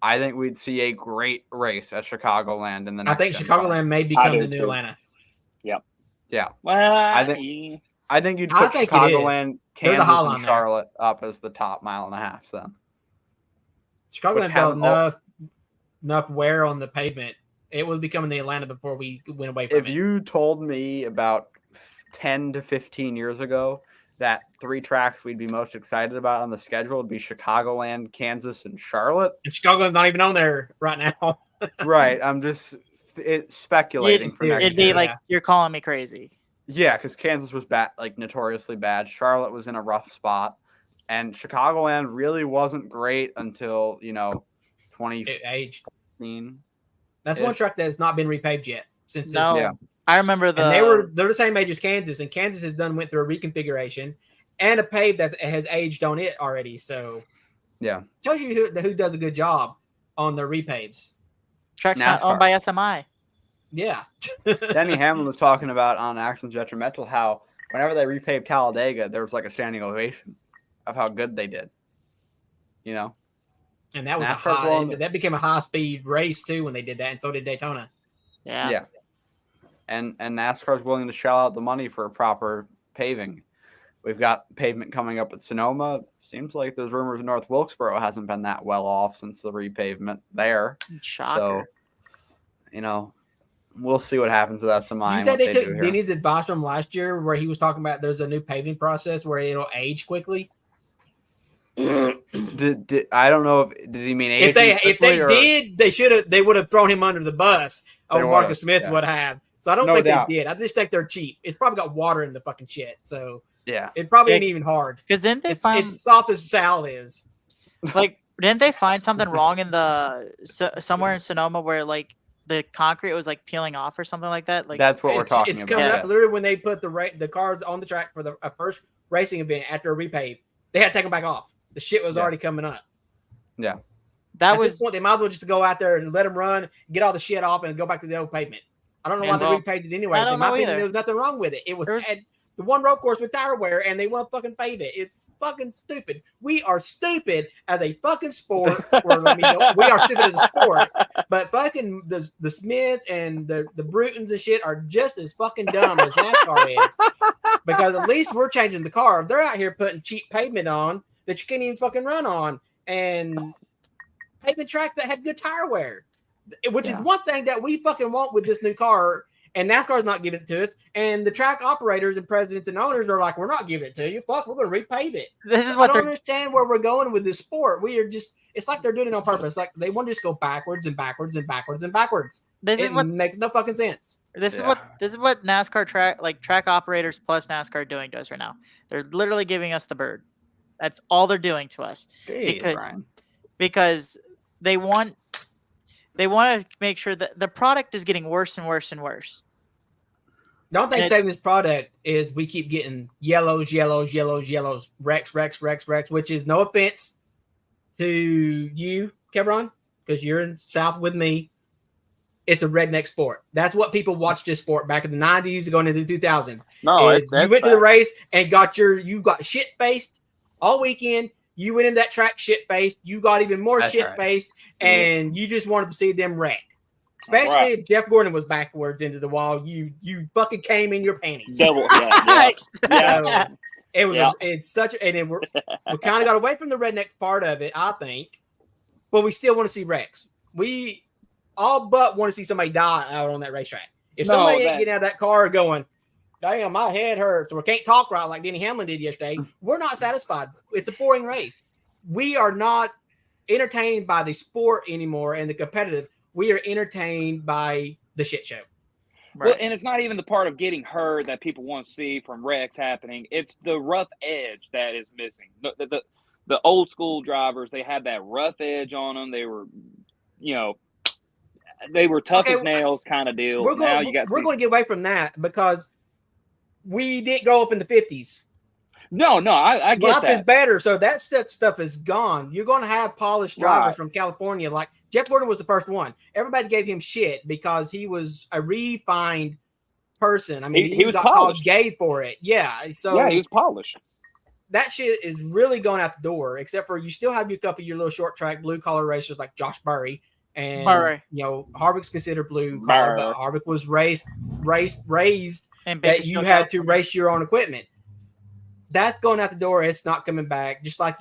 I think we'd see a great race at Chicagoland in the next. I think Chicagoland may become the new Atlanta. Yep. Yeah. Well, I think you'd put Chicagoland, Kansas, and Charlotte up as the top mile and a half. Then Chicagoland got enough wear on the pavement. It was becoming the Atlanta before we went away from it. If you told me about 10 to 15 years ago that 3 tracks we'd be most excited about on the schedule would be Chicagoland, Kansas, and Charlotte. And Chicagoland's not even on there right now. Right. I'm just speculating for next year. It'd be like you're calling me crazy. Yeah, because Kansas was bad, like notoriously bad. Charlotte was in a rough spot. And Chicagoland really wasn't great until, 2018. That's one track that has not been repaved yet. I remember they're the same age as Kansas, and Kansas went through a reconfiguration and a pave that has aged on it already. So tells you who does a good job on the repaves. Track's not owned by SMI. Yeah. Danny Hamlin was talking about on Accidents Detrimental how whenever they repaved Talladega, there was like a standing ovation of how good they did. And that was that became a high speed race too when they did that, and so did Daytona. Yeah. And NASCAR's willing to shell out the money for a proper paving. We've got pavement coming up at Sonoma. Seems like there's rumors North Wilkesboro hasn't been that well off since the repavement there. Shocker. So, we'll see what happens with SMI. You think they took Denny's advice from last year where he was talking about there's a new paving process where it'll age quickly? I don't know did he mean age? If they did, they would have thrown him under the bus. Marcus Smith would have. So I don't think they did. I just think they're cheap. It's probably got water in the fucking shit. So it probably ain't even hard. Because didn't they find it's soft as Sal is? Like, didn't they find something wrong in somewhere in Sonoma where like the concrete was like peeling off or something like that? Like that's what we're talking about. It's coming up literally when they put the cars on the track for the first racing event after a repave. They had to take them back off. The shit was already coming up. Yeah. At this point, they might as well just go out there and let them run, get all the shit off, and go back to the old pavement. I don't know why they repaved it anyway. In my opinion, there was nothing wrong with it. It was the one road course with tire wear, and they won't fucking pave it. It's fucking stupid. We are stupid as a fucking sport. Or I mean, we are stupid as a sport. But fucking the Smiths and the Brutons and shit are just as fucking dumb as NASCAR is. Because at least we're changing the car. They're out here putting cheap pavement on that you can't even fucking run on, and pavement tracks that had good tire wear, which is one thing that we fucking want with this new car. And NASCAR's not giving it to us. And the track operators and presidents and owners are like, we're not giving it to you. Fuck, we're going to repave it. This is what I don't understand where we're going with this sport. We are just, it's like they're doing it on purpose. Like they want to just go backwards and backwards and backwards and backwards. This is what makes no fucking sense. This is what NASCAR track operators plus NASCAR are doing to us right now. They're literally giving us the bird. That's all they're doing to us. Jeez, because they want to make sure that the product is getting worse and worse and worse. The only thing saving this product is we keep getting yellows, wrecks, which is no offense to you, Kevron, because you're in South with me. It's a redneck sport. That's what people watched this sport back in the 90s going into the 2000s. No, you went to the race and you got shit faced all weekend. You went in that track shit faced. You got even more shit faced, and you just wanted to see them wreck. Especially if Jeff Gordon was backwards into the wall, you fucking came in your panties. Double, It was it's such, and we kind of got away from the redneck part of it, I think, but we still want to see wrecks. We all but want to see somebody die out on that racetrack. If somebody ain't getting out of that car going, damn, my head hurts, or can't talk right like Denny Hamlin did yesterday, we're not satisfied. It's a boring race. We are not entertained by the sport anymore and the competitive. We are entertained by the shit show. Right. Well, and it's not even the part of getting hurt that people want to see from wrecks happening. It's the rough edge that is missing. The old school drivers, they had that rough edge on them. They were, they were tough as nails kind of deal. We're going to get away from that because we didn't grow up in the 50s. No, I get Life that. is better, so that stuff is gone. You're going to have polished drivers from California. Like Jeff Gordon was the first one. Everybody gave him shit because he was a refined person. I mean, he was called gay for it. Yeah, so he was polished. That shit is really going out the door. Except for you still have a couple of your little short track blue collar racers like Josh Burry and Harvick's considered blue collar, but Harvick was raised and that you had to race your own equipment. That's going out the door. It's not coming back. Just like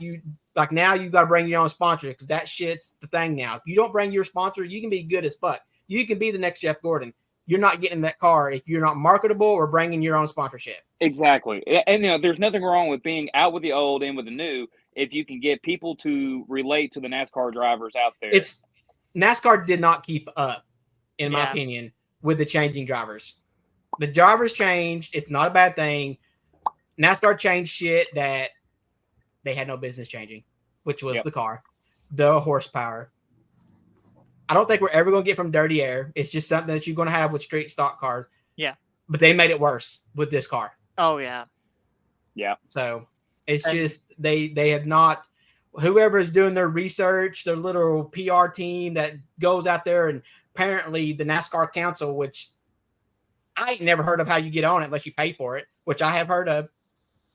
now you got to bring your own sponsor because that shit's the thing now. If you don't bring your sponsor, you can be good as fuck. You can be the next Jeff Gordon. You're not getting that car if you're not marketable or bringing your own sponsorship. Exactly. And there's nothing wrong with being out with the old, in with the new, if you can get people to relate to the NASCAR drivers out there. NASCAR did not keep up, in my opinion, with the changing drivers. The drivers changed. It's not a bad thing. NASCAR changed shit that they had no business changing, which was the car, the horsepower. I don't think we're ever going to get from dirty air. It's just something that you're going to have with street stock cars. Yeah. But they made it worse with this car. Oh, yeah. Yeah. So it's just they have not – whoever is doing their research, their little PR team that goes out there, and apparently the NASCAR Council, which I ain't never heard of how you get on it unless you pay for it, which I have heard of.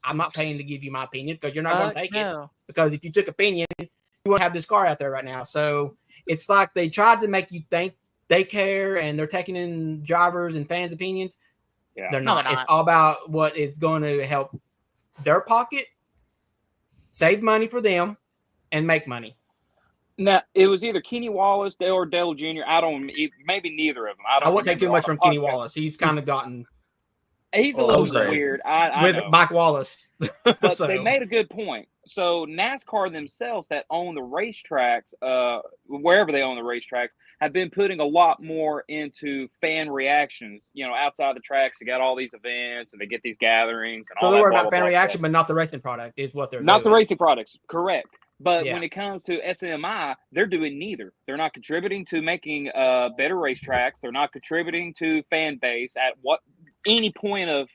I'm not paying to give you my opinion because you're not going to take it. Because if you took opinion, you wouldn't have this car out there right now. So it's like they tried to make you think they care and they're taking in drivers and fans' opinions. Yeah. They're not. It's all about what is going to help their pocket, save money for them, and make money. Now, it was either Kenny Wallace or Dale Jr. Maybe neither of them. I won't take too much from Kenny Wallace. He's kind of gotten... He's a little weird. I know. Mike Wallace. But they made a good point. So NASCAR themselves that own the racetracks, wherever they own the racetracks, have been putting a lot more into fan reactions. Outside the tracks, they got all these events and they get these gatherings. And all they're that, worried about fan reaction, but not the racing product is what they're doing. The racing products, correct. But when it comes to SMI, they're doing neither. They're not contributing to making better racetracks. They're not contributing to fan base at any point of,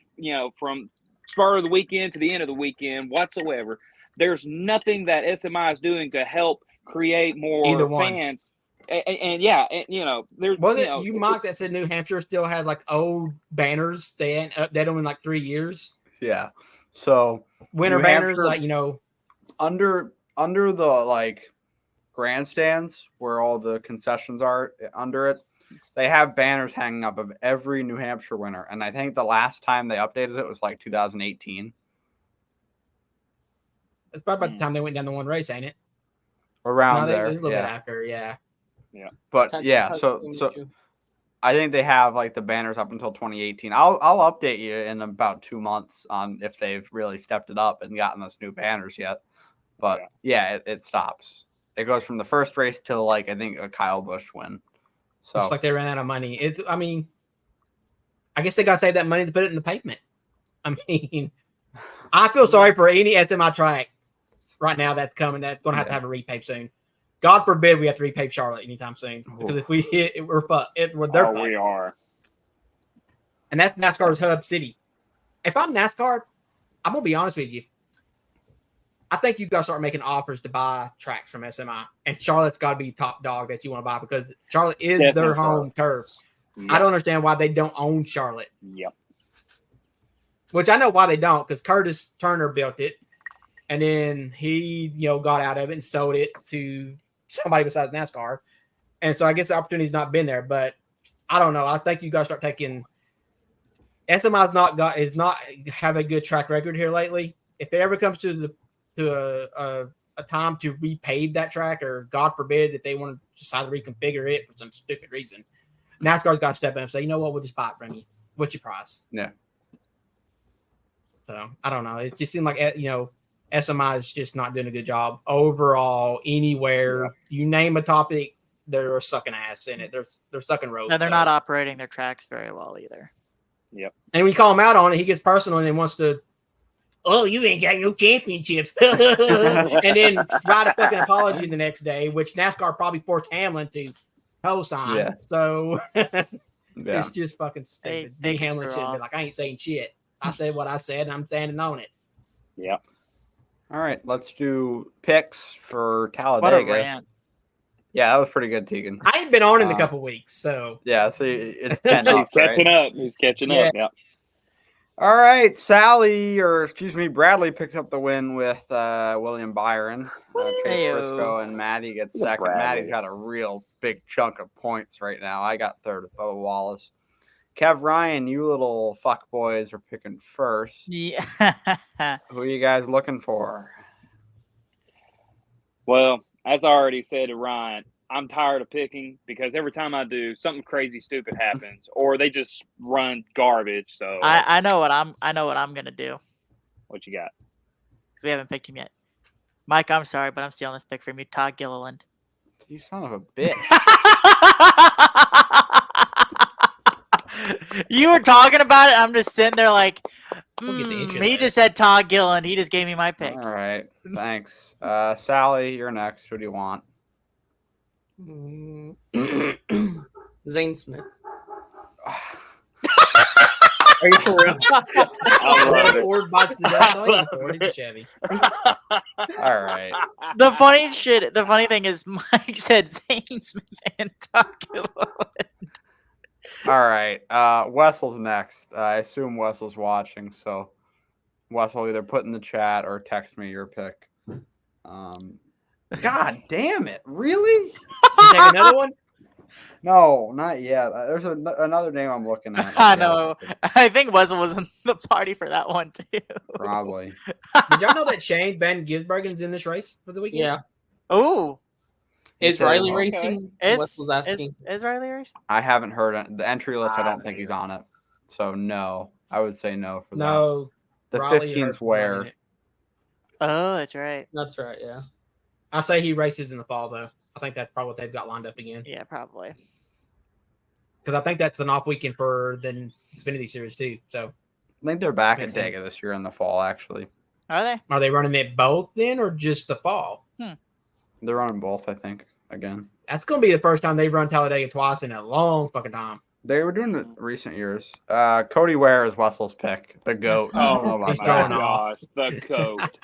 from start of the weekend to the end of the weekend whatsoever. There's nothing that SMI is doing to help create more fans. There's you Mike that said New Hampshire still had like old banners they hadn't updated them in like 3 years. Yeah. So Winter New banners, Hampshire- under the like grandstands where all the concessions are under it, they have banners hanging up of every New Hampshire winner. And I think the last time they updated it was like 2018. it's probably about the time they went down the one race, ain't it? Around No, there. it was a little bit Yeah. after, yeah. But Texas yeah, has so the same so issue. I think they have like the banners up until 2018. I'll update you in about 2 months on if they've really stepped it up and gotten us new banners yet. But yeah, it stops. It goes from the first race till like I think a Kyle Busch win. So It's like they ran out of money. I guess they got to save that money to put it in the pavement. I mean, I feel sorry for any SMI track right now that's coming that's going to have a repave soon. God forbid we have to repave Charlotte anytime soon, because if we hit it, we're fucked. They're fucked. We are. And that's NASCAR's hub city. If I'm NASCAR, I'm going to be honest with you. I think you've got to start making offers to buy tracks from SMI. And Charlotte's got to be top dog that you want to buy, because Charlotte is their home turf. Yep. I don't understand why they don't own Charlotte. Yep. Which I know why they don't, because Curtis Turner built it. And then he, got out of it and sold it to somebody besides NASCAR. And so I guess the opportunity's not been there. But I don't know. I think you got to start taking – SMI's is not have a good track record here lately. If it ever comes to a time to repave that track, or God forbid if they want to decide to reconfigure it for some stupid reason, NASCAR's got to step in and say, you know what, we'll just buy it from you. What's your price? Yeah. So I don't know. It just seemed like SMI is just not doing a good job overall anywhere. Yeah. You name a topic, they're sucking ass in it. They're sucking roads. And they're not operating their tracks very well either. Yep. And when you call him out on it, he gets personal and wants to, oh, you ain't got no championships. And then write a fucking apology the next day, which NASCAR probably forced Hamlin to co-sign. Yeah. So it's just fucking stupid. Hamlin should be like, I ain't saying shit. I said what I said, and I'm standing on it. Yep. All right, let's do picks for Talladega. What a rant. Yeah, that was pretty good, Tegan. I ain't been on in a couple weeks, so. Yeah, so it's he's catching up. He's catching up, yeah. All right, Bradley picks up the win with William Byron. Chase Briscoe and Maddie gets second. Maddie's got a real big chunk of points right now. I got third with Bubba Wallace. Kev Ryan, you little fuck boys are picking first. Yeah. Who are you guys looking for? Well, as I already said to Ryan, I'm tired of picking because every time I do, something crazy stupid happens, or they just run garbage. So I know what I'm gonna do. What you got? Because we haven't picked him yet. Mike, I'm sorry, but I'm stealing this pick from you, Todd Gilliland. You son of a bitch. You were talking about it. I'm just sitting there like, he just said Todd Gilliland. He just gave me my pick. All right. Thanks. Sally, you're next. Who do you want? Zane Smith. Are you for real? Chevy. All right. The funny thing is Mike said Zane Smith and Todd Gilliland. All right. Wessel's next. I assume Wessel's watching, so Wessel either put in the chat or text me your pick. God damn it. Really? You take another one? No, not yet. There's another name I'm looking at. I know. I think Wessel was in the party for that one, too. Probably. Did y'all know that Shane Ben Gisbergen's in this race for the weekend? Yeah. Oh. Is Riley racing? Is Riley racing? I haven't heard it. The entry list, I don't think he's on it. So, no. I would say no for that. No. The 15's where? Oh, that's right. That's right, yeah. I say he races in the fall, though. I think that's probably what they've got lined up again. Yeah, probably. Because I think that's an off weekend for the Xfinity Series, too. So I think they're back at Dega this year in the fall, actually. Are they? Are they running it both then, or just the fall? They're running both, I think, again. That's going to be the first time they've run Talladega twice in a long fucking time. They were doing it recent years. Cody Ware is Wessel's pick. The GOAT. Oh, he's throwing off. The GOAT.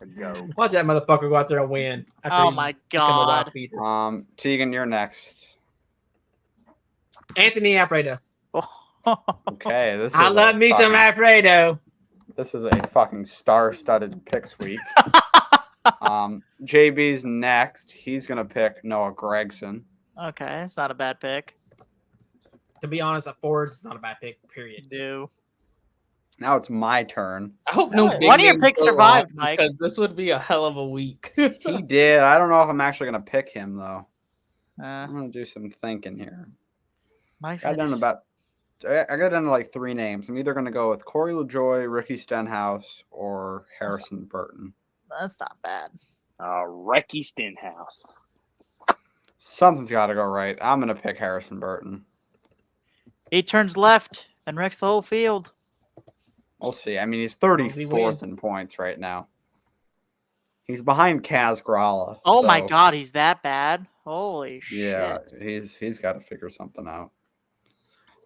The GOAT. Watch that motherfucker go out there and win. Oh, my God. Tegan, you're next. Anthony Alfredo. Okay. I love me some Alfredo. This is a fucking star-studded picks week. JB's next. He's gonna pick Noah Gregson. Okay, it's not a bad pick. To be honest, a Ford's not a bad pick. Period. Do Now it's my turn. I hope no One big of your names picks go survived, wrong, Mike. because this would be a hell of a week. He did. I don't know if I'm actually gonna pick him though. uh, I'm gonna do some thinking here. Mike's I got down to like 3 names. I'm either gonna go with Corey LaJoy, Ricky Stenhouse, or Harrison Burton. That's not bad. Recky Stenhouse. Something's got to go right. I'm gonna pick Harrison Burton. He turns left and wrecks the whole field. We'll see. I mean, he's He 34th wins. in points right now. He's behind Kaz Gralla. Oh my so, God, he's that bad. Holy Yeah, shit! he's got to figure something out.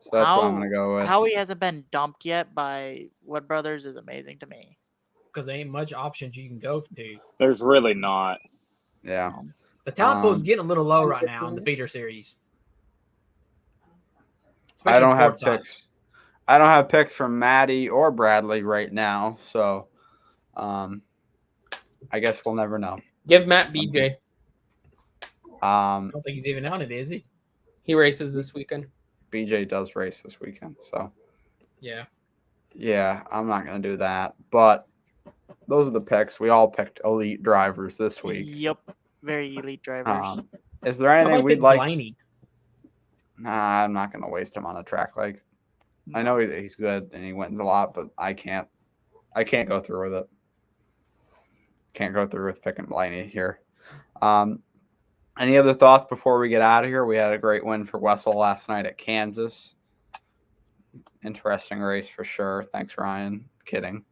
So that's what I'm gonna go with. How he hasn't been dumped yet by Wood Brothers is amazing to me. Because there ain't much options you can go to. There's really not. Yeah. The talent pool is Um, getting a little low right now in the feeder series. I Especially don't have courtside. picks. I don't have picks from Maddie or Bradley right now, so I guess we'll never know. Give Matt BJ. I don't think he's even on it, is he? He races this weekend. BJ does race this weekend, so Yeah. yeah, I'm not gonna do that. But those are the picks. We all picked elite drivers this week. Yep, very elite drivers. Is there How anything about we'd pick like? Blaney? Nah, I'm not gonna waste him on a track like. I know he's good and he wins a lot, but I can't go through with it. Can't go through with picking Blaney here. Any other thoughts before we get out of here? We had a great win for Wessel last night at Kansas. Interesting race for sure. Thanks, Ryan. Kidding.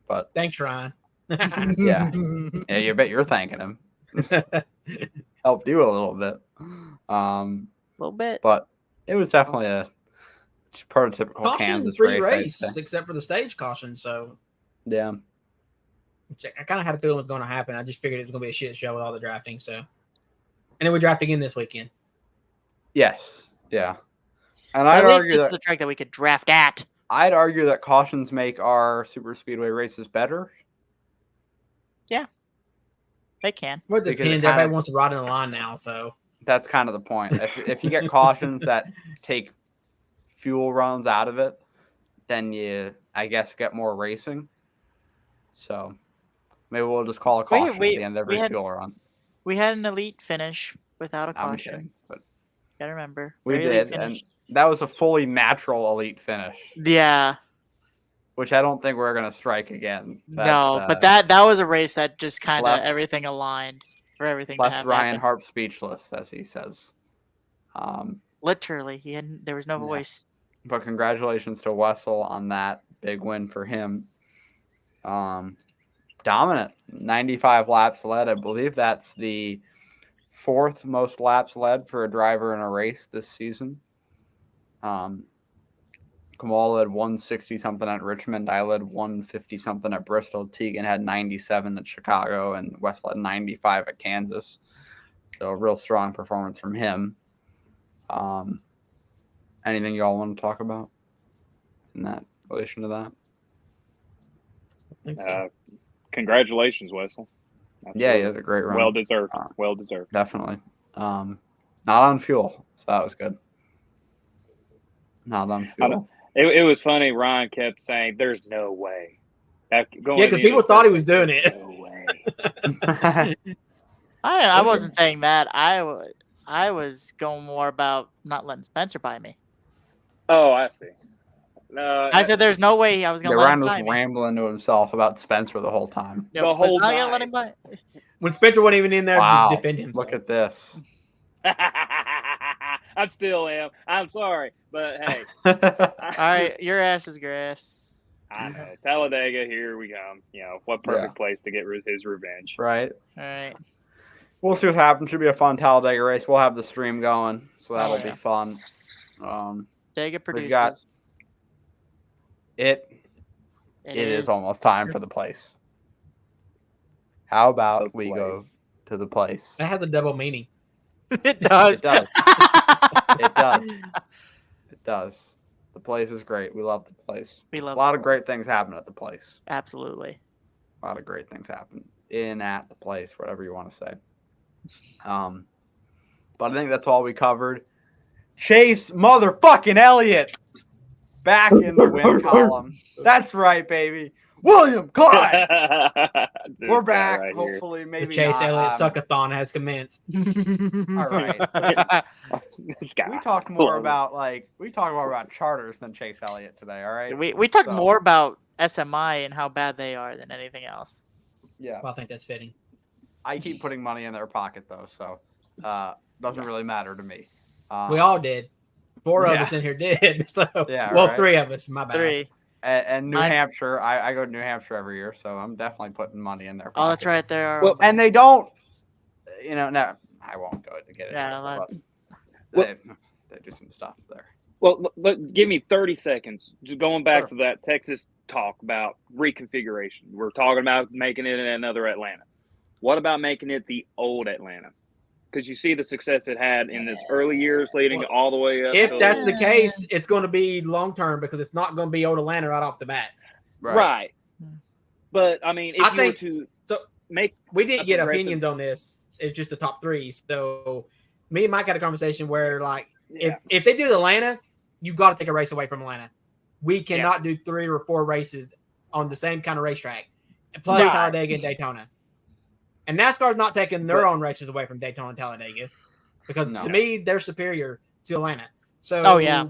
But Thanks, Ryan. yeah, you bet you're thanking him. Helped you a little bit. A little bit. But it was definitely a just prototypical Caution Kansas free race. I'd race, say. except for the stage caution. So Yeah. I kind of had a feeling it was going to happen. I just figured it was going to be a shit show with all the drafting. So, and then we draft again this weekend. Yes. Yeah. And But I'd at least argue this that is a track that we could draft at. I'd argue that cautions make our super speedway races better. They can. Well, it Because it depends. kinda- Everybody wants to ride in the line now. So That's kind of the point. If you get cautions that take fuel runs out of it, then you, I guess, get more racing. So maybe we'll just call a caution at the end of every fuel run. We had an elite finish without a I'm caution. kidding, but Gotta remember. we Very elite did, and finish. that was a fully natural elite finish, Yeah. which I don't think we're gonna strike again. No, That's, but that was a race that just kind of left- everything aligned for everything to left have Ryan happened. Harp speechless, as he says. Literally, there was no Yeah. voice. But congratulations to Wessel on that big win for him. Dominant, 95 laps led. I believe that's the 4th most laps led for a driver in a race this season. Kamal led 160 something at Richmond. I led 150 something at Bristol. Tegan had 97 at Chicago, and Wessel had 95 at Kansas. So a real strong performance from him. Anything y'all want to talk about in that relation to that? I think so. Congratulations, Wessel. Yeah, he had a great run. Well deserved. Uh, Well deserved. Definitely. Not on fuel, so that was good. Not on fuel. It was funny. Ryan kept saying, "There's no way." Yeah, because people thought he was doing it. No way. I wasn't saying that. I was going more about not letting Spencer buy me. Oh, I see. No, I said there's no way I was Yeah, going to let Ryan him was buy me. rambling to himself about Spencer the whole time. Yeah, the was whole not gonna let night. him buy. When Spencer wasn't even in there Wow. to defend himself. Look at this. I still am. I'm sorry, but hey. All right, your ass is grass. I know. Talladega, here we come. What perfect place to get his revenge. Right. All right. We'll see what happens. Should be a fun Talladega race. We'll have the stream going, so that'll yeah. be fun. Dega produces. got- It It is almost time for the place. How about The we place. go to the place? That has a double meaning. It does. It does. It does. It does. The place is great. We love the place. We love A lot of great things happen at the place. Absolutely. A lot of great things happen at the place, whatever you want to say. But I think that's all we covered. Chase motherfucking Elliott back in the win column. That's right, baby. William Clyde. Dude, We're that back. right here. Hopefully, The maybe Chase not. Elliott suckathon has commenced. All right. This guy. We talked more about charters than Chase Elliott today. All right. we talked So, more about SMI and how bad they are than anything else. Yeah. Well, I think that's fitting. I keep putting money in their pocket though, so doesn't really matter to me. We all did. Four of yeah. us in here did. So, Yeah, well, right. 3 of us. My bad. 3. And New Mine- Hampshire, I go to New Hampshire every year, so I'm definitely putting money in their pocket. Oh, that's right. There are. Well, And they don't, no, I won't go to get it. Yeah, but they do some stuff there. Well, give me 30 seconds. Just going back Sure. to that Texas talk about reconfiguration. We're talking about making it another Atlanta. What about making it the old Atlanta? Because you see the success it had in its early years, leading all the way up. If to- that's the case, it's going to be long term because it's not going to be old Atlanta right off the bat. right. But I mean, if I you think- were to so make We didn't a get progressive- opinions on this. It's just the top 3. So me and Mike had a conversation where, like, if they do Atlanta, you got to take a race away from Atlanta. We cannot do 3 or 4 races on the same kind of racetrack, plus Right. Talladega and Daytona. And NASCAR's not taking their own races away from Daytona and Talladega because to me they're superior to Atlanta. So I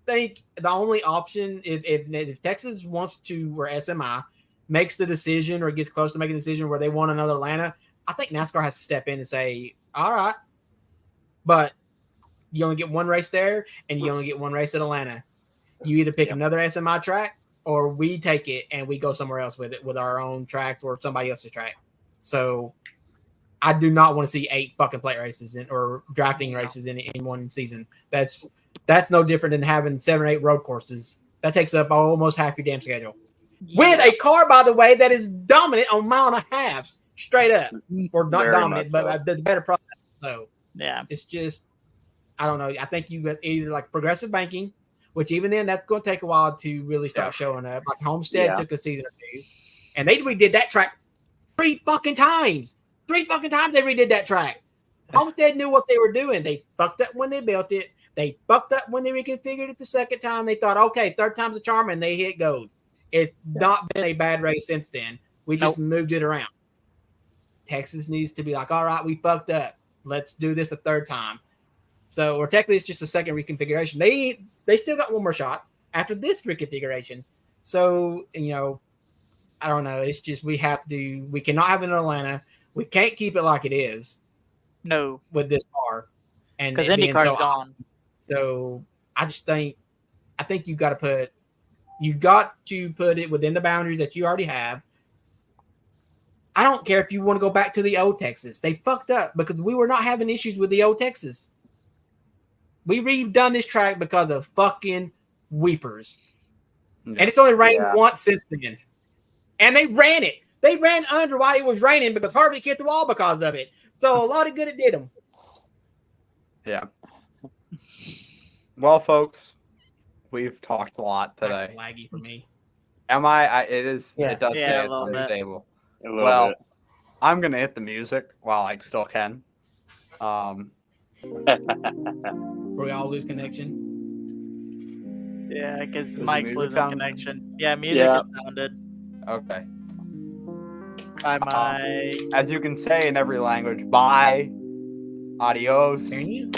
think the only option if Texas wants to, or SMI makes the decision or gets close to making a decision where they want another Atlanta, I think NASCAR has to step in and say, all right, but you only get 1 race there and you only get 1 race at Atlanta. You either pick another SMI track or we take it and we go somewhere else with it, with our own track or somebody else's track. So I do not want to see 8 fucking plate races or drafting races in one season. That's no different than having 7 or 8 road courses. That takes up almost half your damn schedule. With a car, by the way, that is dominant on 1.5 miles straight up, or not Very dominant, much but the better product. So Yeah. it's just, I don't know. I think you got either like progressive banking, which even then that's going to take a while to really start showing up. Like Homestead took a season or 2, and they redid that track 3 fucking times. 3 fucking times they redid that track. Homestead knew what they were doing. They fucked up when they built it. They fucked up when they reconfigured it the second time. They thought, okay, 3rd time's a charm, and they hit gold. It's not been a bad race since then. We just moved it around. Texas needs to be like, all right, we fucked up. Let's do this a 3rd time. So, or technically, it's just a 2nd reconfiguration. They still got 1 more shot after this reconfiguration. So, I don't know. It's just we cannot have it in Atlanta. We can't keep it like it is. No. With this car. And because it being IndyCar's so gone. So I think you got to put it within the boundaries that you already have. I don't care if you want to go back to the old Texas. They fucked up because we were not having issues with the old Texas. We redone this track because of fucking weepers. Yeah. And it's only rained once since then. And they ran it. They ran under while it was raining because Harvick hit the wall because of it. So a lot of good it did them. Yeah. Well, folks, we've talked a lot today. That's laggy for me. Am I? It is. Yeah. It does Yeah, say a it's little bit. unstable. A little Well, bit. I'm gonna hit the music while I still can. We all lose connection. Yeah, because the Mike's music losing sound? connection. Yeah, music Yeah. is sounded. Okay. Bye, Mike. As you can say in every language, bye, adios. Can you?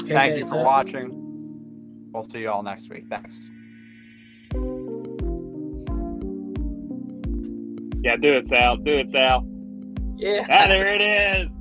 Thank you for watching. We'll see you all next week. Thanks. Yeah, do it, Sal. Do it, Sal. Yeah. Ah, there it is.